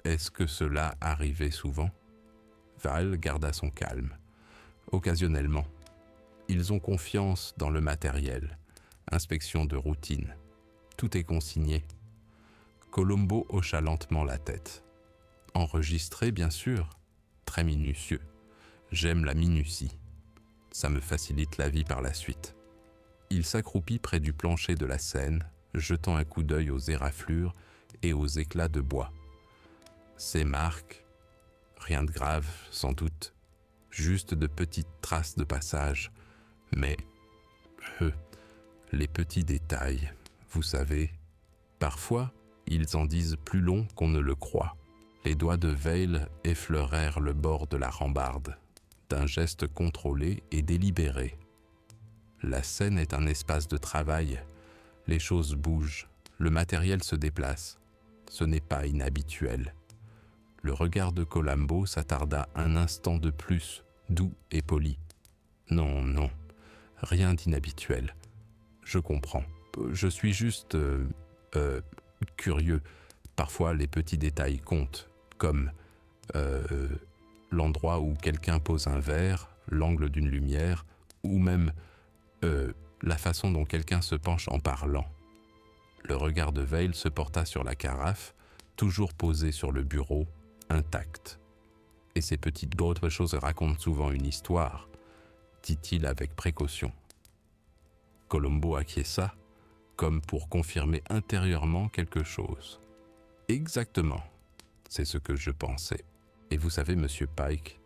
Speaker 1: Est-ce que cela arrivait souvent? Veil garda son calme. Occasionnellement. Ils ont confiance dans le matériel. Inspection de routine. Tout est consigné. Colombo hocha lentement la tête. Enregistré, bien sûr. Très minutieux. J'aime la minutie. Ça me facilite la vie par la suite. Il s'accroupit près du plancher de la scène, jetant un coup d'œil aux éraflures et aux éclats de bois. Ces marques, rien de grave, sans doute, juste de petites traces de passage, mais les petits détails, vous savez, parfois, ils en disent plus long qu'on ne le croit. Les doigts de Veil effleurèrent le bord de la rambarde, d'un geste contrôlé et délibéré. La scène est un espace de travail. Les choses bougent, le matériel se déplace. Ce n'est pas inhabituel. Le regard de Colombo s'attarda un instant de plus, doux et poli. Non, non, rien d'inhabituel. Je comprends. Je suis juste curieux. Parfois, les petits détails comptent, comme l'endroit où quelqu'un pose un verre, l'angle d'une lumière, ou même la façon dont quelqu'un se penche en parlant. Le regard de Veil se porta sur la carafe, toujours posée sur le bureau, intacte. Et ces petites autres choses racontent souvent une histoire, dit-il avec précaution. Colombo acquiesça, comme pour confirmer intérieurement quelque chose. Exactement, c'est ce que je pensais. Et vous savez, Monsieur Pike,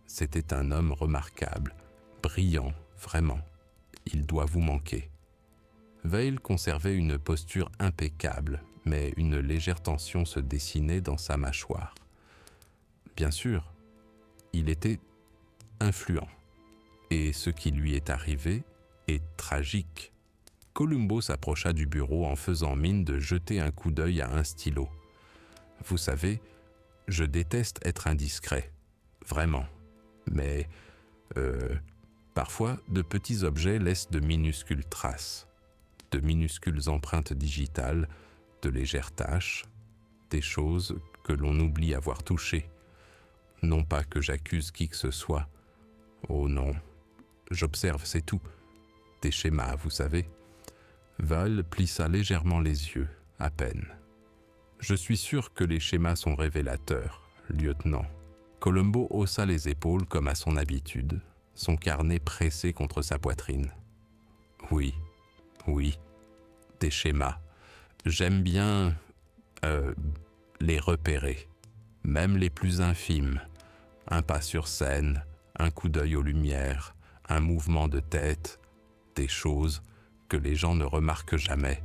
Speaker 1: c'était un homme remarquable, brillant, vraiment. Il doit vous manquer. Veil conservait une posture impeccable, mais une légère tension se dessinait dans sa mâchoire. Bien sûr, il était influent. Et ce qui lui est arrivé est tragique. Colombo s'approcha du bureau en faisant mine de jeter un coup d'œil à un stylo. Vous savez, je déteste être indiscret, vraiment. Mais, parfois, de petits objets laissent de minuscules traces, de minuscules empreintes digitales, de légères taches, des choses que l'on oublie avoir touchées. Non pas que j'accuse qui que ce soit. Oh non, j'observe, c'est tout. Des schémas, vous savez. Veil plissa légèrement les yeux, à peine. Je suis sûr que les schémas sont révélateurs, lieutenant. Colombo haussa les épaules comme à son habitude, son carnet pressé contre sa poitrine. Oui, oui, des schémas. J'aime bien les repérer, même les plus infimes. Un pas sur scène, un coup d'œil aux lumières, un mouvement de tête, des choses que les gens ne remarquent jamais.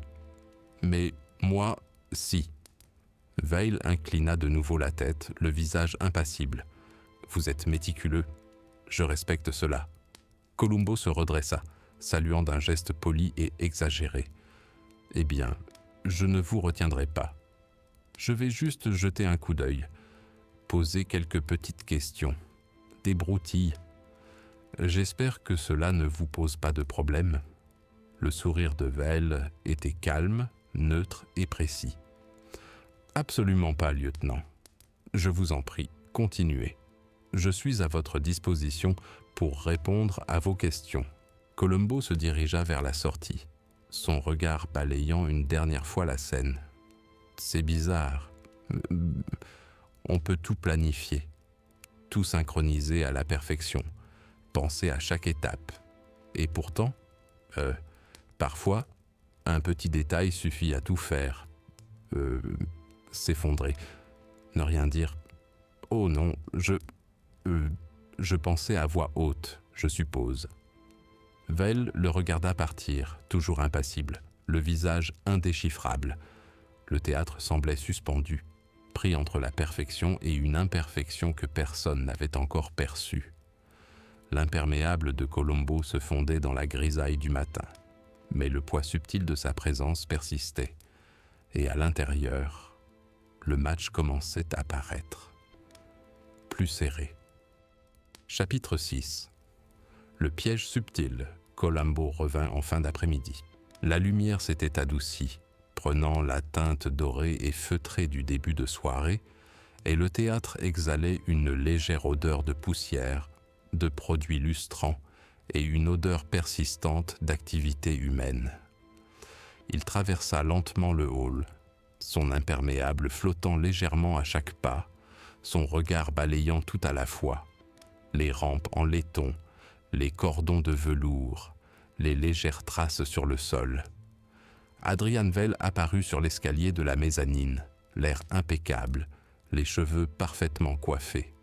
Speaker 1: Mais moi, si. Veil inclina de nouveau la tête, le visage impassible. Vous êtes méticuleux. Je respecte cela. Colombo se redressa, saluant d'un geste poli et exagéré. Eh bien, je ne vous retiendrai pas. Je vais juste jeter un coup d'œil, poser quelques petites questions, des broutilles. J'espère que cela ne vous pose pas de problème. Le sourire de Veil était calme, neutre et précis. Absolument pas, lieutenant. Je vous en prie, continuez. Je suis à votre disposition pour répondre à vos questions. Colombo se dirigea vers la sortie, son regard balayant une dernière fois la scène. C'est bizarre. On peut tout planifier, tout synchroniser à la perfection, penser à chaque étape. Et pourtant, parfois, un petit détail suffit à tout faire. S'effondrer, ne rien dire. Oh non, je pensais à voix haute, je suppose. Veil le regarda partir, toujours impassible, le visage indéchiffrable. Le théâtre semblait suspendu, pris entre la perfection et une imperfection que personne n'avait encore perçue. L'imperméable de Colombo se fondait dans la grisaille du matin, mais le poids subtil de sa présence persistait, et à l'intérieur, le match commençait à paraître, plus serré. Chapitre 6. Le piège subtil. Colombo revint en fin d'après-midi. La lumière s'était adoucie, prenant la teinte dorée et feutrée du début de soirée, et le théâtre exhalait une légère odeur de poussière, de produits lustrants et une odeur persistante d'activité humaine. Il traversa lentement le hall, son imperméable flottant légèrement à chaque pas, son regard balayant tout à la fois, les rampes en laiton, les cordons de velours, les légères traces sur le sol. Adrian Veil apparut sur l'escalier de la mezzanine, l'air impeccable, les cheveux parfaitement coiffés.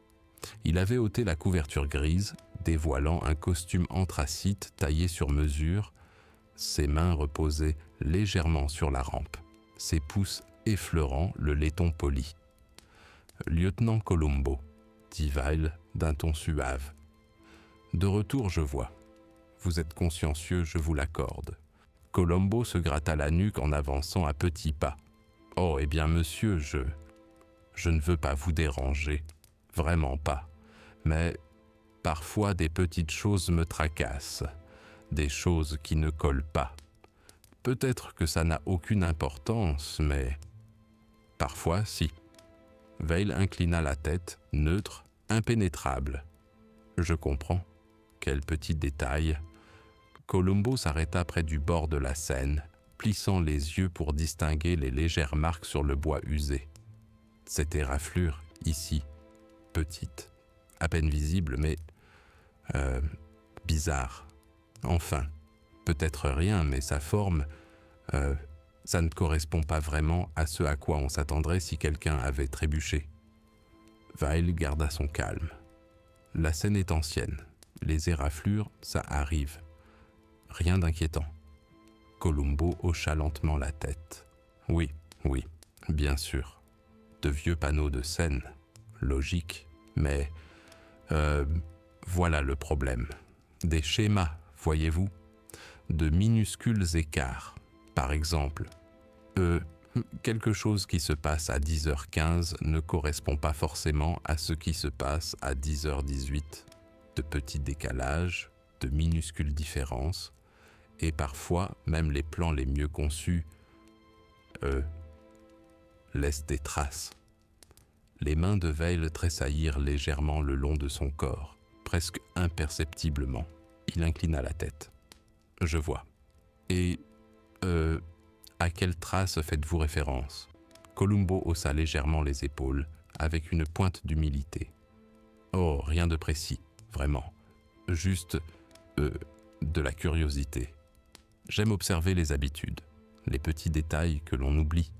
Speaker 1: Il avait ôté la couverture grise, dévoilant un costume anthracite taillé sur mesure. Ses mains reposaient légèrement sur la rampe, ses pouces effleurant le laiton poli. Lieutenant Colombo, dit Weil d'un ton suave. De retour, je vois. Vous êtes consciencieux, je vous l'accorde. Colombo se gratta la nuque en avançant à petits pas. Oh, eh bien, monsieur, je ne veux pas vous déranger. Vraiment pas. Mais parfois des petites choses me tracassent. Des choses qui ne collent pas. Peut-être que ça n'a aucune importance, mais parfois, si. Weil inclina la tête, neutre, impénétrable. Je comprends. Quel petit détail. Colombo s'arrêta près du bord de la Seine, plissant les yeux pour distinguer les légères marques sur le bois usé. Cette éraflure, ici, petite, à peine visible, mais bizarre. Enfin, peut-être rien, mais sa forme, ça ne correspond pas vraiment à ce à quoi on s'attendrait si quelqu'un avait trébuché. Weil garda son calme. La Seine est ancienne. Les éraflures, ça arrive. Rien d'inquiétant. Colombo hocha lentement la tête. Oui, bien sûr. De vieux panneaux de Seine. Logique, mais... voilà le problème. Des schémas, voyez-vous, de minuscules écarts. Par exemple, quelque chose qui se passe à 10h15 ne correspond pas forcément à ce qui se passe à 10h18. De petits décalages, de minuscules différences, et parfois même les plans les mieux conçus laissent des traces. Les mains de Weil tressaillirent légèrement le long de son corps, presque imperceptiblement. Il inclina la tête. Je vois. Et à quelle trace faites-vous référence? Colombo haussa légèrement les épaules, avec une pointe d'humilité. Oh, rien de précis, vraiment. Juste de la curiosité. J'aime observer les habitudes, les petits détails que l'on oublie.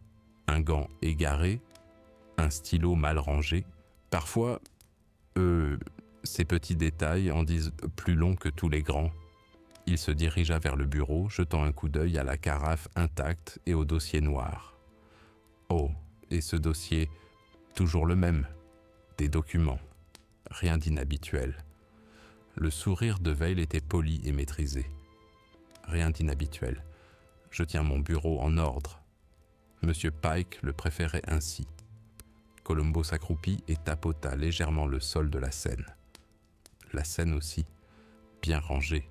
Speaker 1: Un gant égaré, un stylo mal rangé. Parfois, ces petits détails en disent plus long que tous les grands. Il se dirigea vers le bureau, jetant un coup d'œil à la carafe intacte et au dossier noir. Oh, et ce dossier, toujours le même. Des documents. Rien d'inhabituel. Le sourire de Weil était poli et maîtrisé. Rien d'inhabituel. Je tiens mon bureau en ordre. Monsieur Pike le préférait ainsi. Colombo s'accroupit et tapota légèrement le sol de la Seine. La Seine aussi, bien rangée.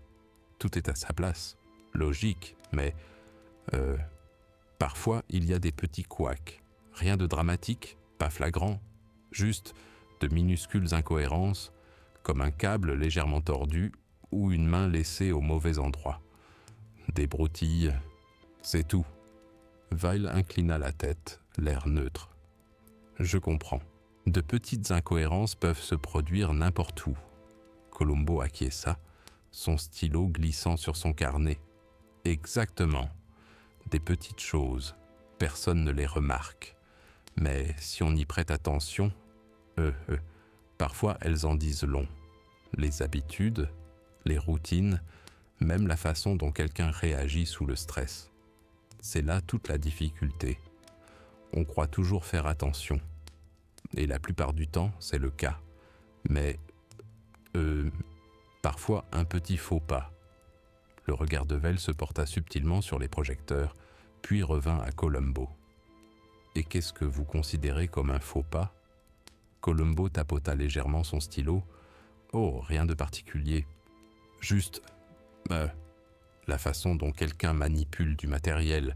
Speaker 1: Tout est à sa place. Logique, mais parfois il y a des petits couacs. Rien de dramatique, pas flagrant, juste de minuscules incohérences, comme un câble légèrement tordu ou une main laissée au mauvais endroit. Des broutilles, c'est tout. Weil inclina la tête, l'air neutre. Je comprends. De petites incohérences peuvent se produire n'importe où. Colombo acquiesça, son stylo glissant sur son carnet. Exactement. Des petites choses. Personne ne les remarque. Mais si on y prête attention, parfois elles en disent long. Les habitudes, les routines, même la façon dont quelqu'un réagit sous le stress. C'est là toute la difficulté. On croit toujours faire attention. Et la plupart du temps, c'est le cas. Mais, parfois un petit faux pas. Le regard de Weil se porta subtilement sur les projecteurs, puis revint à Colombo. Et qu'est-ce que vous considérez comme un faux pas? Colombo tapota légèrement son stylo. Oh, rien de particulier. Juste, la façon dont quelqu'un manipule du matériel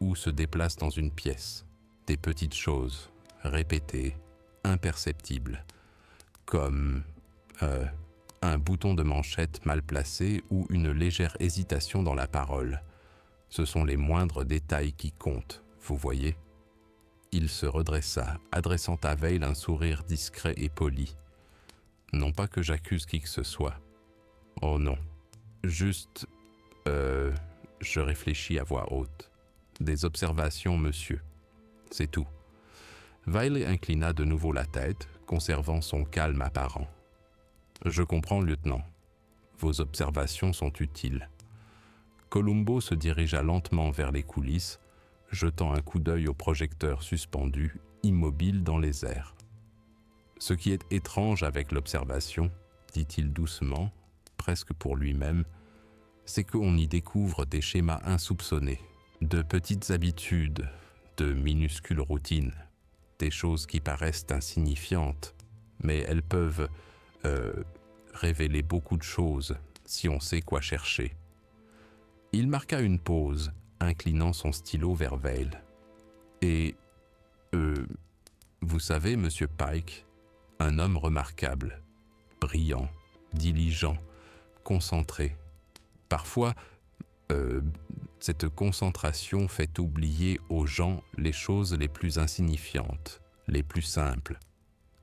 Speaker 1: ou se déplace dans une pièce. Des petites choses, répétées, imperceptibles, comme un bouton de manchette mal placé ou une légère hésitation dans la parole. Ce sont les moindres détails qui comptent, vous voyez. Il se redressa, adressant à Weil un sourire discret et poli. Non pas que j'accuse qui que ce soit. Oh non. Juste, je réfléchis à voix haute. Des observations, monsieur. C'est tout. Weil inclina de nouveau la tête, conservant son calme apparent. Je comprends, lieutenant. Vos observations sont utiles. Colombo se dirigea lentement vers les coulisses, jetant un coup d'œil au projecteur suspendu, immobile dans les airs. Ce qui est étrange avec l'observation, dit-il doucement, presque pour lui-même, c'est qu'on y découvre des schémas insoupçonnés, de petites habitudes, de minuscules routines, des choses qui paraissent insignifiantes, mais elles peuvent révéler beaucoup de choses si on sait quoi chercher. Il marqua une pause, inclinant son stylo vers Veil. Et, vous savez, Monsieur Pike, un homme remarquable, brillant, diligent, concentré. Parfois, cette concentration fait oublier aux gens les choses les plus insignifiantes, les plus simples.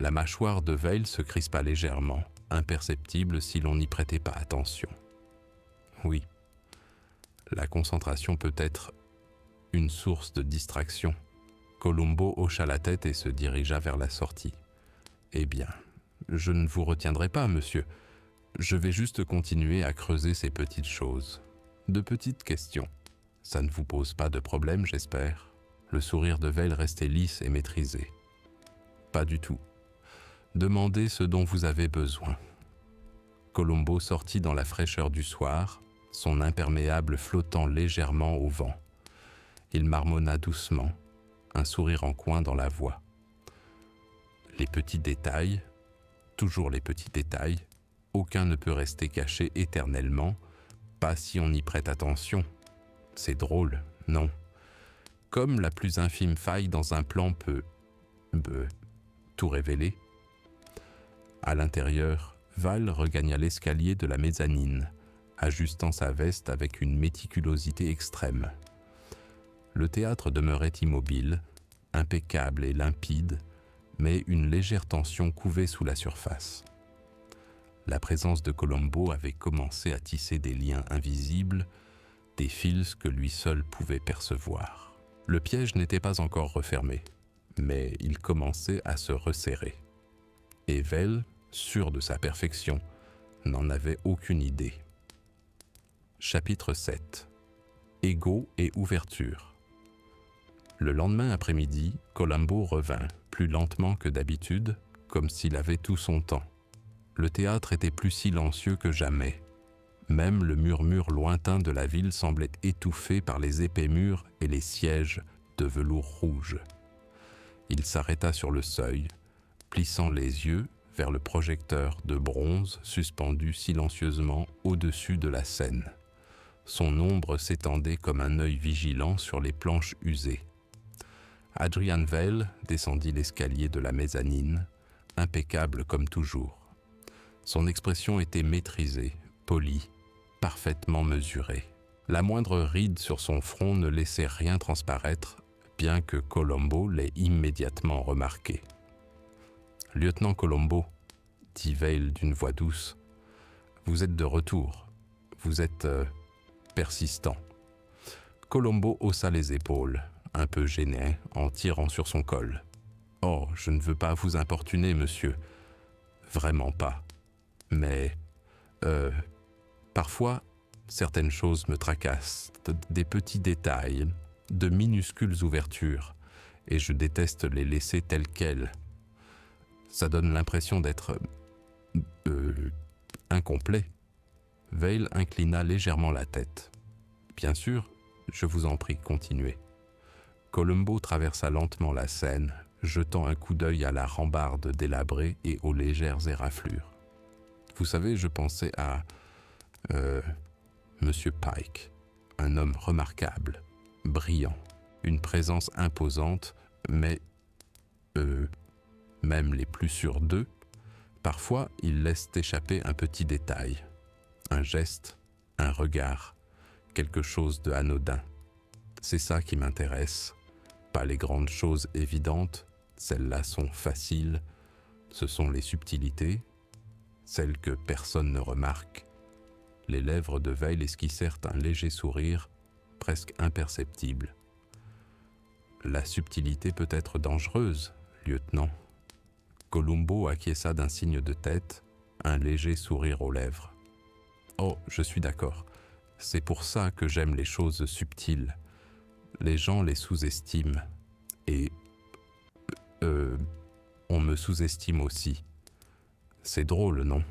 Speaker 1: La mâchoire de Veil se crispa légèrement, imperceptible si l'on n'y prêtait pas attention. Oui, la concentration peut être une source de distraction. Colombo hocha la tête et se dirigea vers la sortie. « Eh bien, je ne vous retiendrai pas, monsieur. Je vais juste continuer à creuser ces petites choses. De petites questions. Ça ne vous pose pas de problème, j'espère ?» Le sourire de Veil restait lisse et maîtrisé. « Pas du tout. Demandez ce dont vous avez besoin. » Colombo sortit dans la fraîcheur du soir, son imperméable flottant légèrement au vent. Il marmonna doucement, un sourire en coin dans la voix. Les petits détails, toujours les petits détails, aucun ne peut rester caché éternellement, pas si on y prête attention. C'est drôle, non? Comme la plus infime faille dans un plan peut tout révéler. À l'intérieur, Val regagna l'escalier de la mezzanine, ajustant sa veste avec une méticulosité extrême. Le théâtre demeurait immobile, impeccable et limpide, mais une légère tension couvait sous la surface. La présence de Colombo avait commencé à tisser des liens invisibles, des fils que lui seul pouvait percevoir. Le piège n'était pas encore refermé, mais il commençait à se resserrer. Et Veil, sûr de sa perfection, n'en avait aucune idée. Chapitre 7. Ego et ouverture. Le lendemain après-midi, Colombo revint, plus lentement que d'habitude, comme s'il avait tout son temps. Le théâtre était plus silencieux que jamais. Même le murmure lointain de la ville semblait étouffé par les épais murs et les sièges de velours rouge. Il s'arrêta sur le seuil, plissant les yeux vers le projecteur de bronze suspendu silencieusement au-dessus de la scène. Son ombre s'étendait comme un œil vigilant sur les planches usées. Adrian Veil descendit l'escalier de la mezzanine, impeccable comme toujours. Son expression était maîtrisée, polie, parfaitement mesurée. La moindre ride sur son front ne laissait rien transparaître, bien que Colombo l'ait immédiatement remarqué. « Lieutenant Colombo, » dit Veil d'une voix douce, « vous êtes de retour. Vous êtes persistant. » Colombo haussa les épaules, un peu gêné, en tirant sur son col. « Oh, je ne veux pas vous importuner, monsieur. Vraiment pas. Mais, parfois, certaines choses me tracassent, des petits détails, de minuscules ouvertures, et je déteste les laisser telles quelles. Ça donne l'impression d'être incomplet. » Veil inclina légèrement la tête. « Bien sûr, je vous en prie, continuez. » Colombo traversa lentement la scène, jetant un coup d'œil à la rambarde délabrée et aux légères éraflures. « Vous savez, je pensais à Monsieur Pike, un homme remarquable, brillant, une présence imposante, mais même les plus sûrs d'eux, parfois ils laissent échapper un petit détail, un geste, un regard, quelque chose de anodin. C'est ça qui m'intéresse, pas les grandes choses évidentes, celles-là sont faciles, ce sont les subtilités, celles que personne ne remarque. » Les lèvres de Veil esquissèrent un léger sourire, presque imperceptible. « La subtilité peut être dangereuse, lieutenant. » Colombo acquiesça d'un signe de tête, un léger sourire aux lèvres. « Oh, je suis d'accord. C'est pour ça que j'aime les choses subtiles. Les gens les sous-estiment. Et On me sous-estime aussi. C'est drôle, non?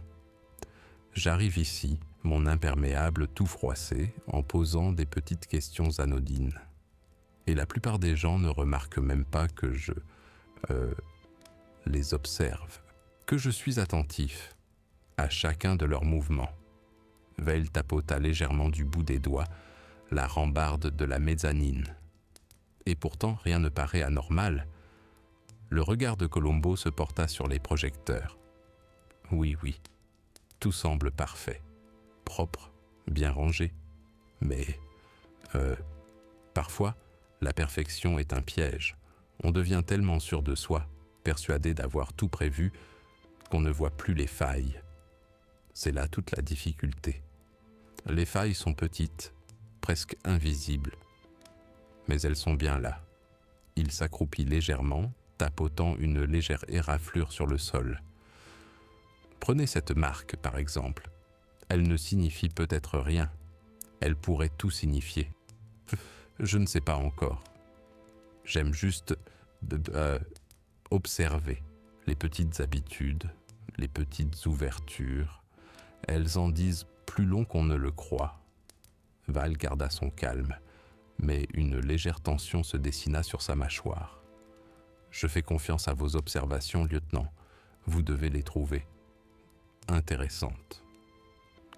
Speaker 1: J'arrive ici, mon imperméable tout froissé, en posant des petites questions anodines. Et la plupart des gens ne remarquent même pas que je les observe, que je suis attentif à chacun de leurs mouvements. Veil tapota légèrement du bout des doigts la rambarde de la mezzanine. Et pourtant, rien ne paraît anormal. Le regard de Colombo se porta sur les projecteurs. Oui, tout semble parfait, propre, bien rangé. Mais, parfois, la perfection est un piège. On devient tellement sûr de soi, persuadé d'avoir tout prévu, qu'on ne voit plus les failles. C'est là toute la difficulté. Les failles sont petites, presque invisibles, mais elles sont bien là. Il s'accroupit légèrement, tapotant une légère éraflure sur le sol. Prenez cette marque, par exemple. Elle ne signifie peut-être rien. Elle pourrait tout signifier. Je ne sais pas encore. J'aime juste observer les petites habitudes, les petites ouvertures. Elles en disent plus long qu'on ne le croit. Val garda son calme, mais une légère tension se dessina sur sa mâchoire. Je fais confiance à vos observations, lieutenant. Vous devez les trouver intéressantes.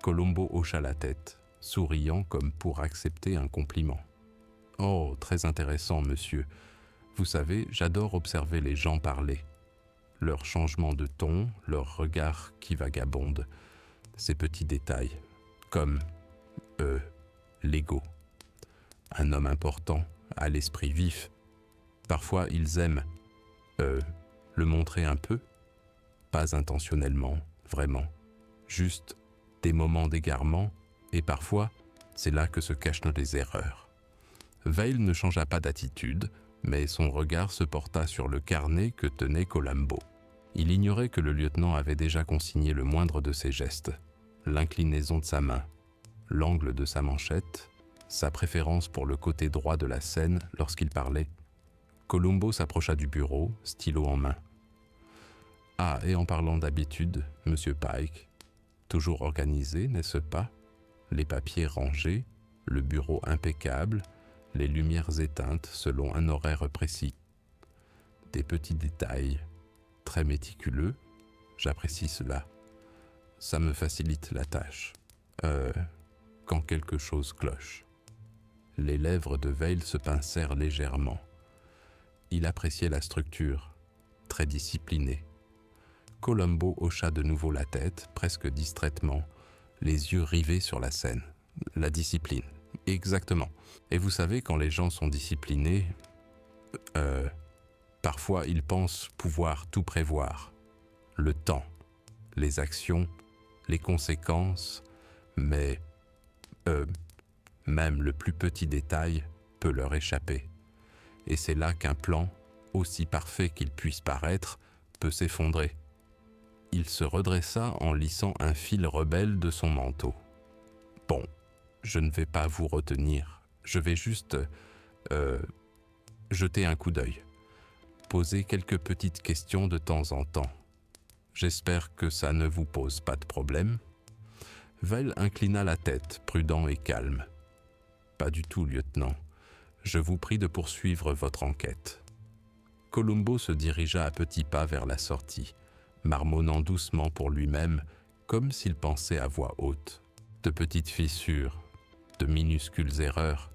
Speaker 1: Colombo hocha la tête, souriant comme pour accepter un compliment. Oh, très intéressant, monsieur. Vous savez, j'adore observer les gens parler. Leur changement de ton, leur regard qui vagabonde, ces petits détails, comme, l'ego. Un homme important, à l'esprit vif. Parfois, ils aiment, le montrer un peu, pas intentionnellement, vraiment, juste des moments d'égarement, et parfois, c'est là que se cachent les erreurs. Veil ne changea pas d'attitude, mais son regard se porta sur le carnet que tenait Colombo. Il ignorait que le lieutenant avait déjà consigné le moindre de ses gestes, l'inclinaison de sa main, l'angle de sa manchette, sa préférence pour le côté droit de la scène lorsqu'il parlait. Colombo s'approcha du bureau, stylo en main. « Ah, et en parlant d'habitude, monsieur Pike, toujours organisé, n'est-ce pas? Les papiers rangés, le bureau impeccable, les lumières éteintes selon un horaire précis. Des petits détails, très méticuleux, j'apprécie cela. Ça me facilite la tâche. Quand quelque chose cloche. » Les lèvres de Veil se pincèrent légèrement. Il appréciait la structure, très disciplinée. Colombo hocha de nouveau la tête, presque distraitement, les yeux rivés sur la scène. La discipline, exactement. Et vous savez, quand les gens sont disciplinés, parfois ils pensent pouvoir tout prévoir. Le temps, les actions, les conséquences, mais même le plus petit détail peut leur échapper. Et c'est là qu'un plan, aussi parfait qu'il puisse paraître, peut s'effondrer. Il se redressa en lissant un fil rebelle de son manteau. Bon, je ne vais pas vous retenir, je vais juste jeter un coup d'œil, poser quelques petites questions de temps en temps. J'espère que ça ne vous pose pas de problème. Veil inclina la tête, prudent et calme. Pas du tout, lieutenant. Je vous prie de poursuivre votre enquête. Colombo se dirigea à petits pas vers la sortie, marmonnant doucement pour lui-même, comme s'il pensait à voix haute. De petites fissures, de minuscules erreurs,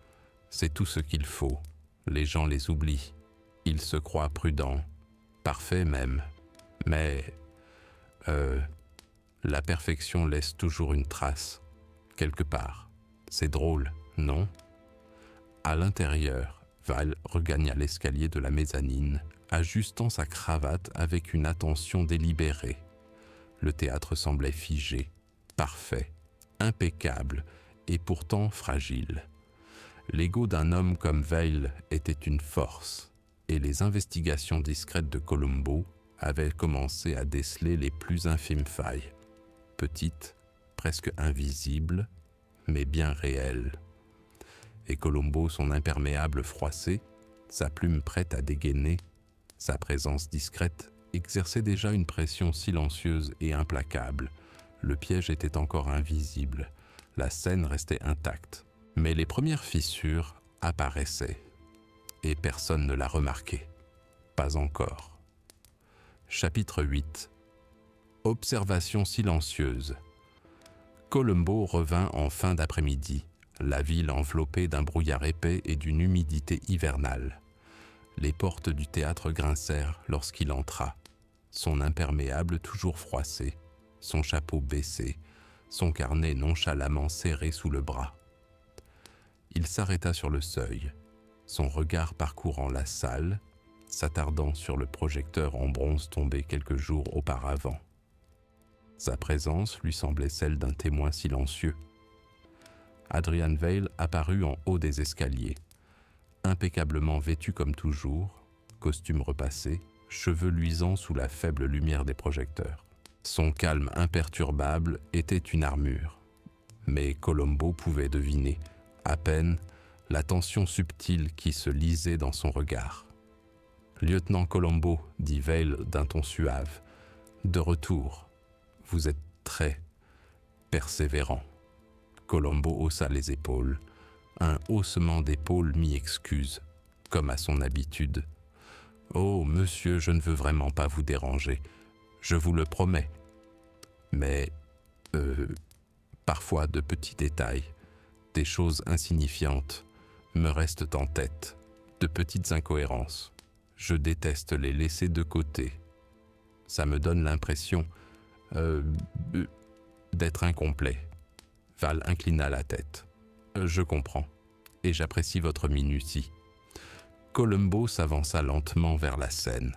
Speaker 1: c'est tout ce qu'il faut. Les gens les oublient. Ils se croient prudents, parfaits même. Mais, la perfection laisse toujours une trace, quelque part. C'est drôle, non? À l'intérieur, Val regagna l'escalier de la mezzanine, ajustant sa cravate avec une attention délibérée. Le théâtre semblait figé, parfait, impeccable et pourtant fragile. L'ego d'un homme comme Veil était une force, et les investigations discrètes de Colombo avaient commencé à déceler les plus infimes failles, petites, presque invisibles, mais bien réelles. Et Colombo, son imperméable froissé, sa plume prête à dégainer, sa présence discrète, exerçait déjà une pression silencieuse et implacable. Le piège était encore invisible, la scène restait intacte. Mais les premières fissures apparaissaient, et personne ne l'a remarqué. Pas encore. Chapitre 8. Observation silencieuse. Columbo revint en fin d'après-midi, la ville enveloppée d'un brouillard épais et d'une humidité hivernale. Les portes du théâtre grincèrent lorsqu'il entra, son imperméable toujours froissé, son chapeau baissé, son carnet nonchalamment serré sous le bras. Il s'arrêta sur le seuil, son regard parcourant la salle, s'attardant sur le projecteur en bronze tombé quelques jours auparavant. Sa présence lui semblait celle d'un témoin silencieux. Adrian Vale apparut en haut des escaliers, impeccablement vêtu comme toujours, costume repassé, cheveux luisants sous la faible lumière des projecteurs. Son calme imperturbable était une armure, mais Columbo pouvait deviner, à peine, la tension subtile qui se lisait dans son regard. « Lieutenant Columbo, dit Vale d'un ton suave, de retour. Vous êtes très persévérant. » Columbo haussa les épaules. Un haussement d'épaules mi-excuse, comme à son habitude. « Oh, monsieur, je ne veux vraiment pas vous déranger. Je vous le promets. Mais, parfois de petits détails, des choses insignifiantes, me restent en tête, de petites incohérences. Je déteste les laisser de côté. Ça me donne l'impression d'être incomplet. » Val inclina la tête. « Je comprends, et j'apprécie votre minutie. » Columbo s'avança lentement vers la scène,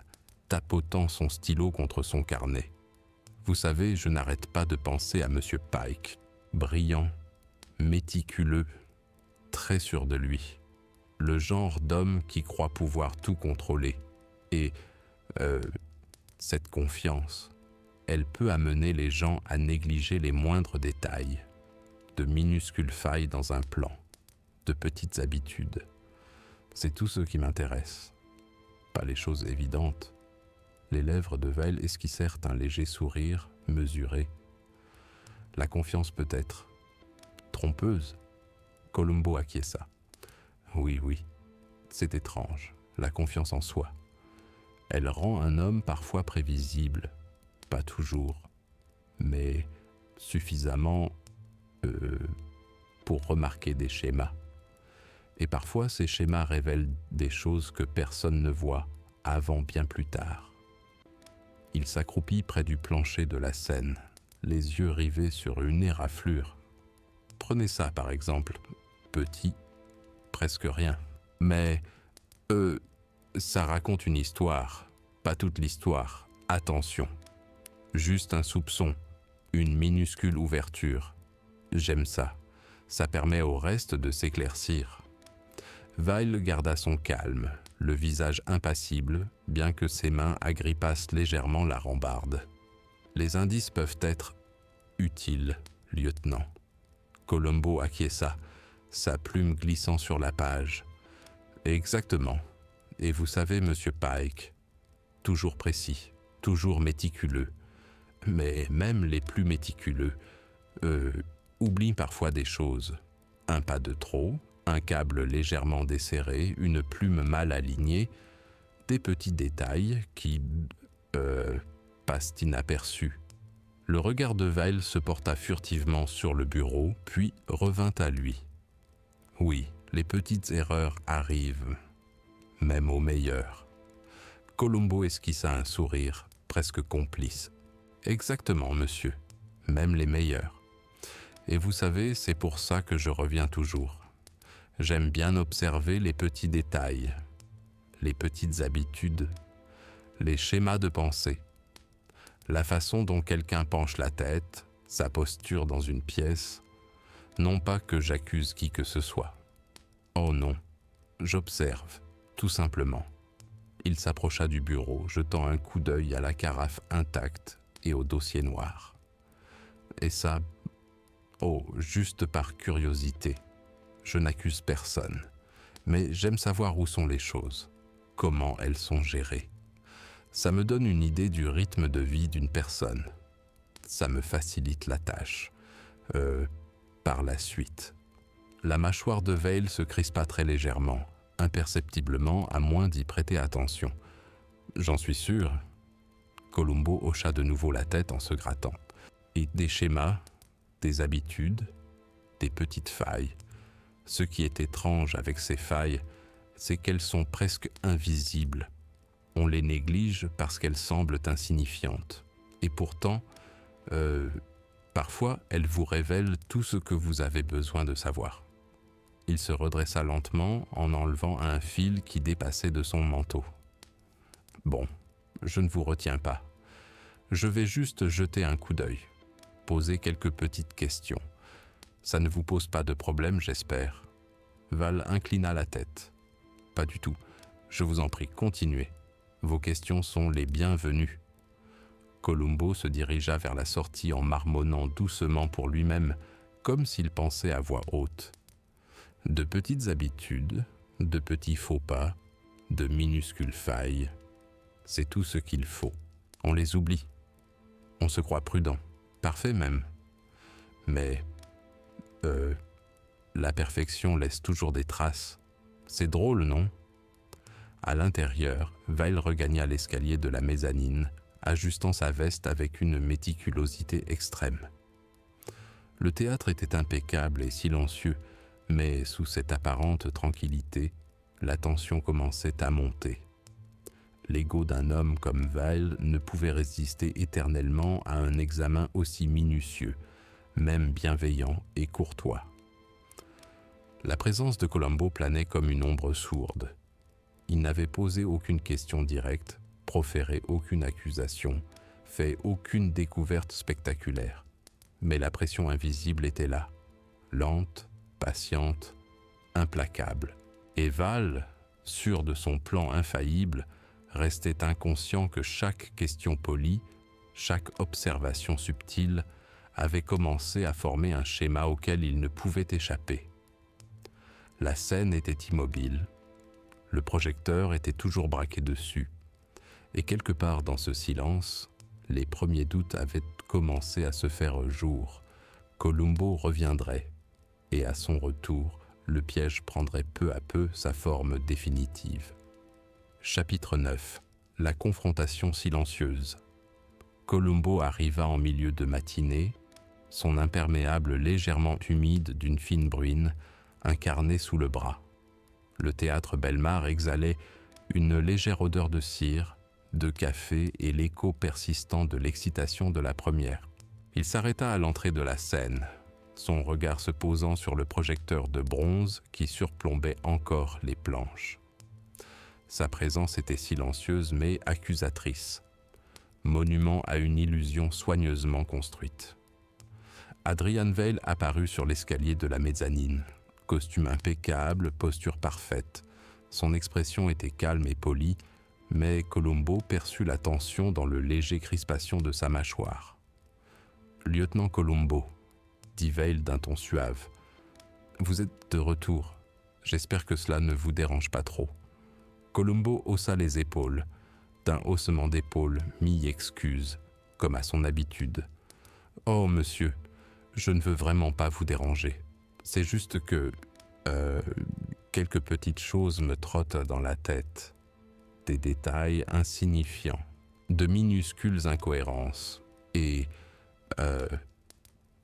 Speaker 1: tapotant son stylo contre son carnet. « Vous savez, je n'arrête pas de penser à Monsieur Pike, brillant, méticuleux, très sûr de lui. Le genre d'homme qui croit pouvoir tout contrôler. Et cette confiance, elle peut amener les gens à négliger les moindres détails, de minuscules failles dans un plan, de petites habitudes. C'est tout ce qui m'intéresse. Pas les choses évidentes. » Les lèvres de Vale esquissèrent un léger sourire, mesuré. La confiance peut-être trompeuse. Columbo acquiesça. Oui, c'est étrange, la confiance en soi. Elle rend un homme parfois prévisible, pas toujours, mais suffisamment pour remarquer des schémas. Et parfois, ces schémas révèlent des choses que personne ne voit avant bien plus tard. Il s'accroupit près du plancher de la scène, les yeux rivés sur une éraflure. Prenez ça, par exemple. Petit, presque rien. Mais, ça raconte une histoire. Pas toute l'histoire. Attention. Juste un soupçon, une minuscule ouverture. J'aime ça. Ça permet au reste de s'éclaircir. Vale garda son calme, le visage impassible, bien que ses mains agrippassent légèrement la rambarde. Les indices peuvent être utiles, lieutenant. Columbo acquiesça, sa plume glissant sur la page. Exactement. Et vous savez, monsieur Pike, toujours précis, toujours méticuleux. Mais même les plus méticuleux oublient parfois des choses. Un pas de trop, un câble légèrement desserré, une plume mal alignée, des petits détails qui passent inaperçus. Le regard de Vale se porta furtivement sur le bureau, puis revint à lui. Oui, les petites erreurs arrivent, même aux meilleurs. Columbo esquissa un sourire, presque complice. Exactement, monsieur, même les meilleurs. Et vous savez, c'est pour ça que je reviens toujours. J'aime bien observer les petits détails, les petites habitudes, les schémas de pensée, la façon dont quelqu'un penche la tête, sa posture dans une pièce. Non pas que j'accuse qui que ce soit. Oh non, j'observe, tout simplement. Il s'approcha du bureau, jetant un coup d'œil à la carafe intacte et au dossier noir. Et ça, juste par curiosité. Je n'accuse personne, mais j'aime savoir où sont les choses, comment elles sont gérées. Ça me donne une idée du rythme de vie d'une personne. Ça me facilite la tâche. Par la suite. La mâchoire de Veil se crispa très légèrement, imperceptiblement à moins d'y prêter attention. J'en suis sûr. Columbo hocha de nouveau la tête en se grattant. Et des schémas, des habitudes, des petites failles. Ce qui est étrange avec ces failles, c'est qu'elles sont presque invisibles. On les néglige parce qu'elles semblent insignifiantes. Et pourtant, parfois, elles vous révèlent tout ce que vous avez besoin de savoir. Il se redressa lentement en enlevant un fil qui dépassait de son manteau. Bon, je ne vous retiens pas. Je vais juste jeter un coup d'œil, poser quelques petites questions. Ça ne vous pose pas de problème, j'espère. Val inclina la tête. Pas du tout. Je vous en prie, continuez. Vos questions sont les bienvenues. Columbo se dirigea vers la sortie en marmonnant doucement pour lui-même, comme s'il pensait à voix haute. De petites habitudes, de petits faux pas, de minuscules failles, c'est tout ce qu'il faut. On les oublie. On se croit prudent, parfait même. Mais, la perfection laisse toujours des traces. C'est drôle, non ? À l'intérieur, Veil regagna l'escalier de la mezzanine, ajustant sa veste avec une méticulosité extrême. Le théâtre était impeccable et silencieux, mais sous cette apparente tranquillité, la tension commençait à monter. L'ego d'un homme comme Veil ne pouvait résister éternellement à un examen aussi minutieux, même bienveillant et courtois. La présence de Columbo planait comme une ombre sourde. Il n'avait posé aucune question directe, proféré aucune accusation, fait aucune découverte spectaculaire. Mais la pression invisible était là, lente, patiente, implacable. Et Val, sûr de son plan infaillible, restait inconscient que chaque question polie, chaque observation subtile, avait commencé à former un schéma auquel il ne pouvait échapper. La scène était immobile, le projecteur était toujours braqué dessus, et quelque part dans ce silence, les premiers doutes avaient commencé à se faire jour. Columbo reviendrait, et à son retour, le piège prendrait peu à peu sa forme définitive. Chapitre 9. La confrontation silencieuse. Columbo arriva en milieu de matinée, son imperméable légèrement humide d'une fine bruine, un carnet sous le bras. Le théâtre Bellemare exhalait une légère odeur de cire, de café et l'écho persistant de l'excitation de la première. Il s'arrêta à l'entrée de la scène, son regard se posant sur le projecteur de bronze qui surplombait encore les planches. Sa présence était silencieuse mais accusatrice, monument à une illusion soigneusement construite. Adrian Veil apparut sur l'escalier de la mezzanine. Costume impeccable, posture parfaite. Son expression était calme et polie, mais Columbo perçut la tension dans le léger crispation de sa mâchoire. « Lieutenant Columbo », dit Veil d'un ton suave, « vous êtes de retour. J'espère que cela ne vous dérange pas trop. » Columbo haussa les épaules, d'un haussement d'épaules mi-excuse, comme à son habitude. « Oh, monsieur, je ne veux vraiment pas vous déranger. C'est juste que quelques petites choses me trottent dans la tête. Des détails insignifiants, de minuscules incohérences. Et,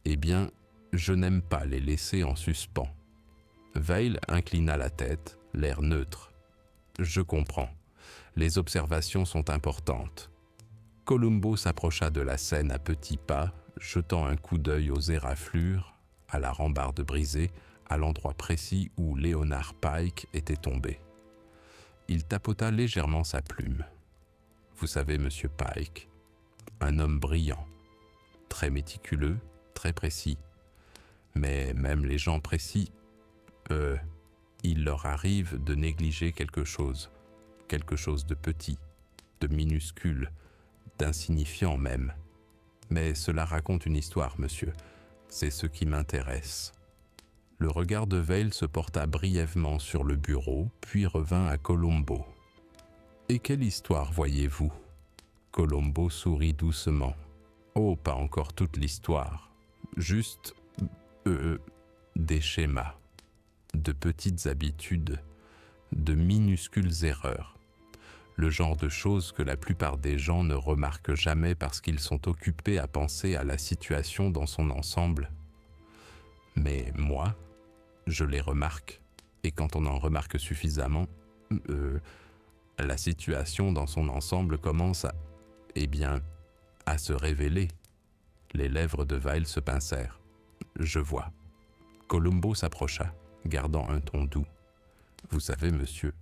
Speaker 1: eh bien, je n'aime pas les laisser en suspens. » Veil inclina la tête, l'air neutre. « Je comprends. Les observations sont importantes. » Columbo s'approcha de la scène à petits pas, jetant un coup d'œil aux éraflures, à la rambarde brisée, à l'endroit précis où Léonard Pike était tombé. Il tapota légèrement sa plume. Vous savez, monsieur Pike, un homme brillant, très méticuleux, très précis. Mais même les gens précis, il leur arrive de négliger quelque chose de petit, de minuscule, d'insignifiant même. Mais cela raconte une histoire, monsieur. C'est ce qui m'intéresse. Le regard de Veil se porta brièvement sur le bureau, puis revint à Columbo. « Et quelle histoire voyez-vous » Colombo sourit doucement. Oh, pas encore toute l'histoire. Juste des schémas, de petites habitudes, de minuscules erreurs. Le genre de choses que la plupart des gens ne remarquent jamais parce qu'ils sont occupés à penser à la situation dans son ensemble. Mais moi, je les remarque, et quand on en remarque suffisamment, la situation dans son ensemble commence à se révéler. Les lèvres de Weil se pincèrent. Je vois. Colombo s'approcha, gardant un ton doux. Vous savez, monsieur,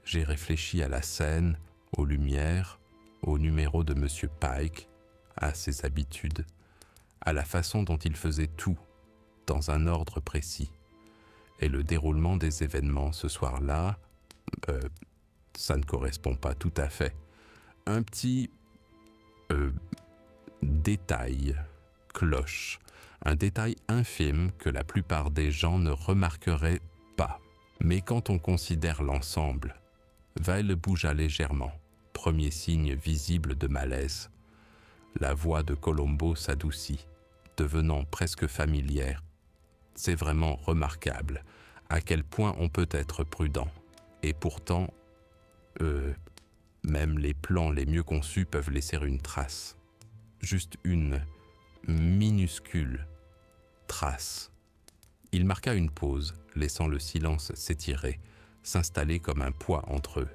Speaker 1: j'ai réfléchi à la scène, aux lumières, au numéro de monsieur Pike, à ses habitudes, à la façon dont il faisait tout, dans un ordre précis. Et le déroulement des événements ce soir-là, ça ne correspond pas tout à fait. Un petit détail cloche, un détail infime que la plupart des gens ne remarqueraient pas. Mais quand on considère l'ensemble, Weil bougea légèrement, premier signe visible de malaise. La voix de Colombo s'adoucit, devenant presque familière. C'est vraiment remarquable à quel point on peut être prudent. Et pourtant, même les plans les mieux conçus peuvent laisser une trace. Juste une minuscule trace. Il marqua une pause, laissant le silence s'étirer, s'installer comme un poids entre eux.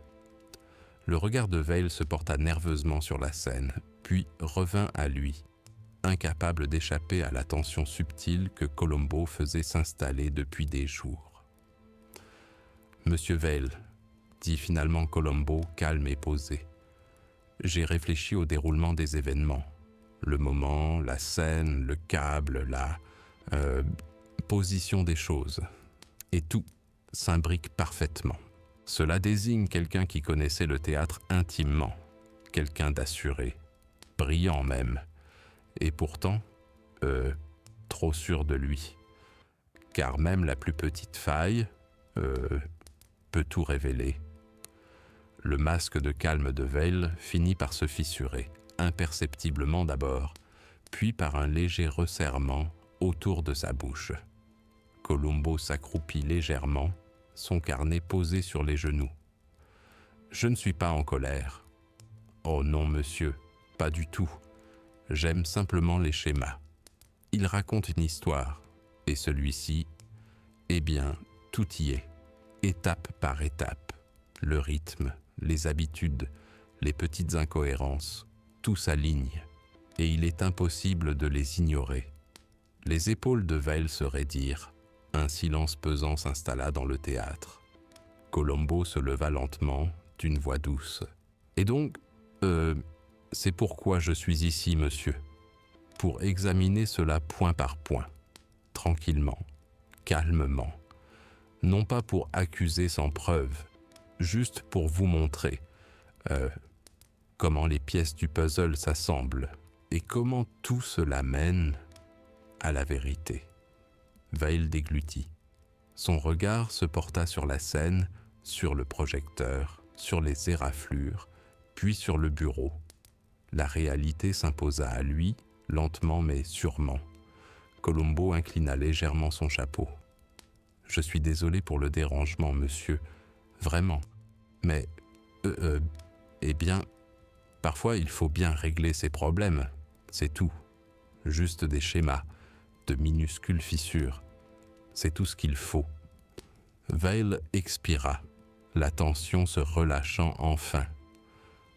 Speaker 1: Le regard de Weil se porta nerveusement sur la scène, puis revint à lui, incapable d'échapper à la tension subtile que Colombo faisait s'installer depuis des jours. « Monsieur Weil, » dit finalement Colombo, calme et posé, « j'ai réfléchi au déroulement des événements. Le moment, la scène, le câble, la position des choses. Et tout s'imbrique parfaitement. Cela désigne quelqu'un qui connaissait le théâtre intimement, quelqu'un d'assuré, brillant même, et pourtant, trop sûr de lui. Car même la plus petite faille peut tout révéler. Le masque de calme de Weil finit par se fissurer, imperceptiblement d'abord, puis par un léger resserrement autour de sa bouche. Colombo s'accroupit légèrement, son carnet posé sur les genoux. « Je ne suis pas en colère. »« Oh non, monsieur, pas du tout. J'aime simplement les schémas. Ils racontent une histoire, et celui-ci, eh bien, tout y est, étape par étape. Le rythme, les habitudes, les petites incohérences, tout s'aligne, et il est impossible de les ignorer. » Les épaules de Weil se raidirent. Un silence pesant s'installa dans le théâtre. Colombo se leva lentement, d'une voix douce. « Et donc, c'est pourquoi je suis ici, monsieur. Pour examiner cela point par point, tranquillement, calmement. Non pas pour accuser sans preuve, juste pour vous montrer comment les pièces du puzzle s'assemblent et comment tout cela mène à la vérité. » Weil déglutit. Son regard se porta sur la scène, sur le projecteur, sur les éraflures, puis sur le bureau. La réalité s'imposa à lui, lentement mais sûrement. Colombo inclina légèrement son chapeau. « Je suis désolé pour le dérangement, monsieur. Vraiment. Mais, eh bien, parfois il faut bien régler ses problèmes. C'est tout. Juste des schémas, de minuscules fissures. C'est tout ce qu'il faut. » Weil expira, la tension se relâchant enfin.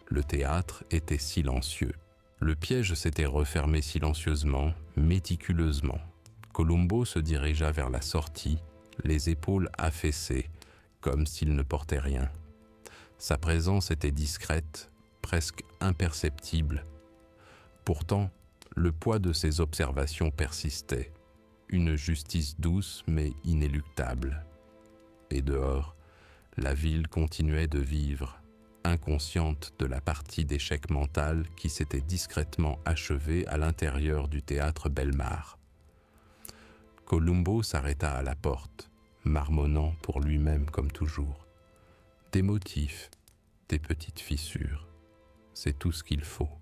Speaker 1: Le théâtre était silencieux. Le piège s'était refermé silencieusement, méticuleusement. Colombo se dirigea vers la sortie, les épaules affaissées, comme s'il ne portait rien. Sa présence était discrète, presque imperceptible. Pourtant, le poids de ses observations persistait, une justice douce mais inéluctable. Et dehors, la ville continuait de vivre, inconsciente de la partie d'échec mental qui s'était discrètement achevée à l'intérieur du théâtre Belmar. Colombo s'arrêta à la porte, marmonnant pour lui-même comme toujours. Des motifs, des petites fissures. c'est tout ce qu'il faut.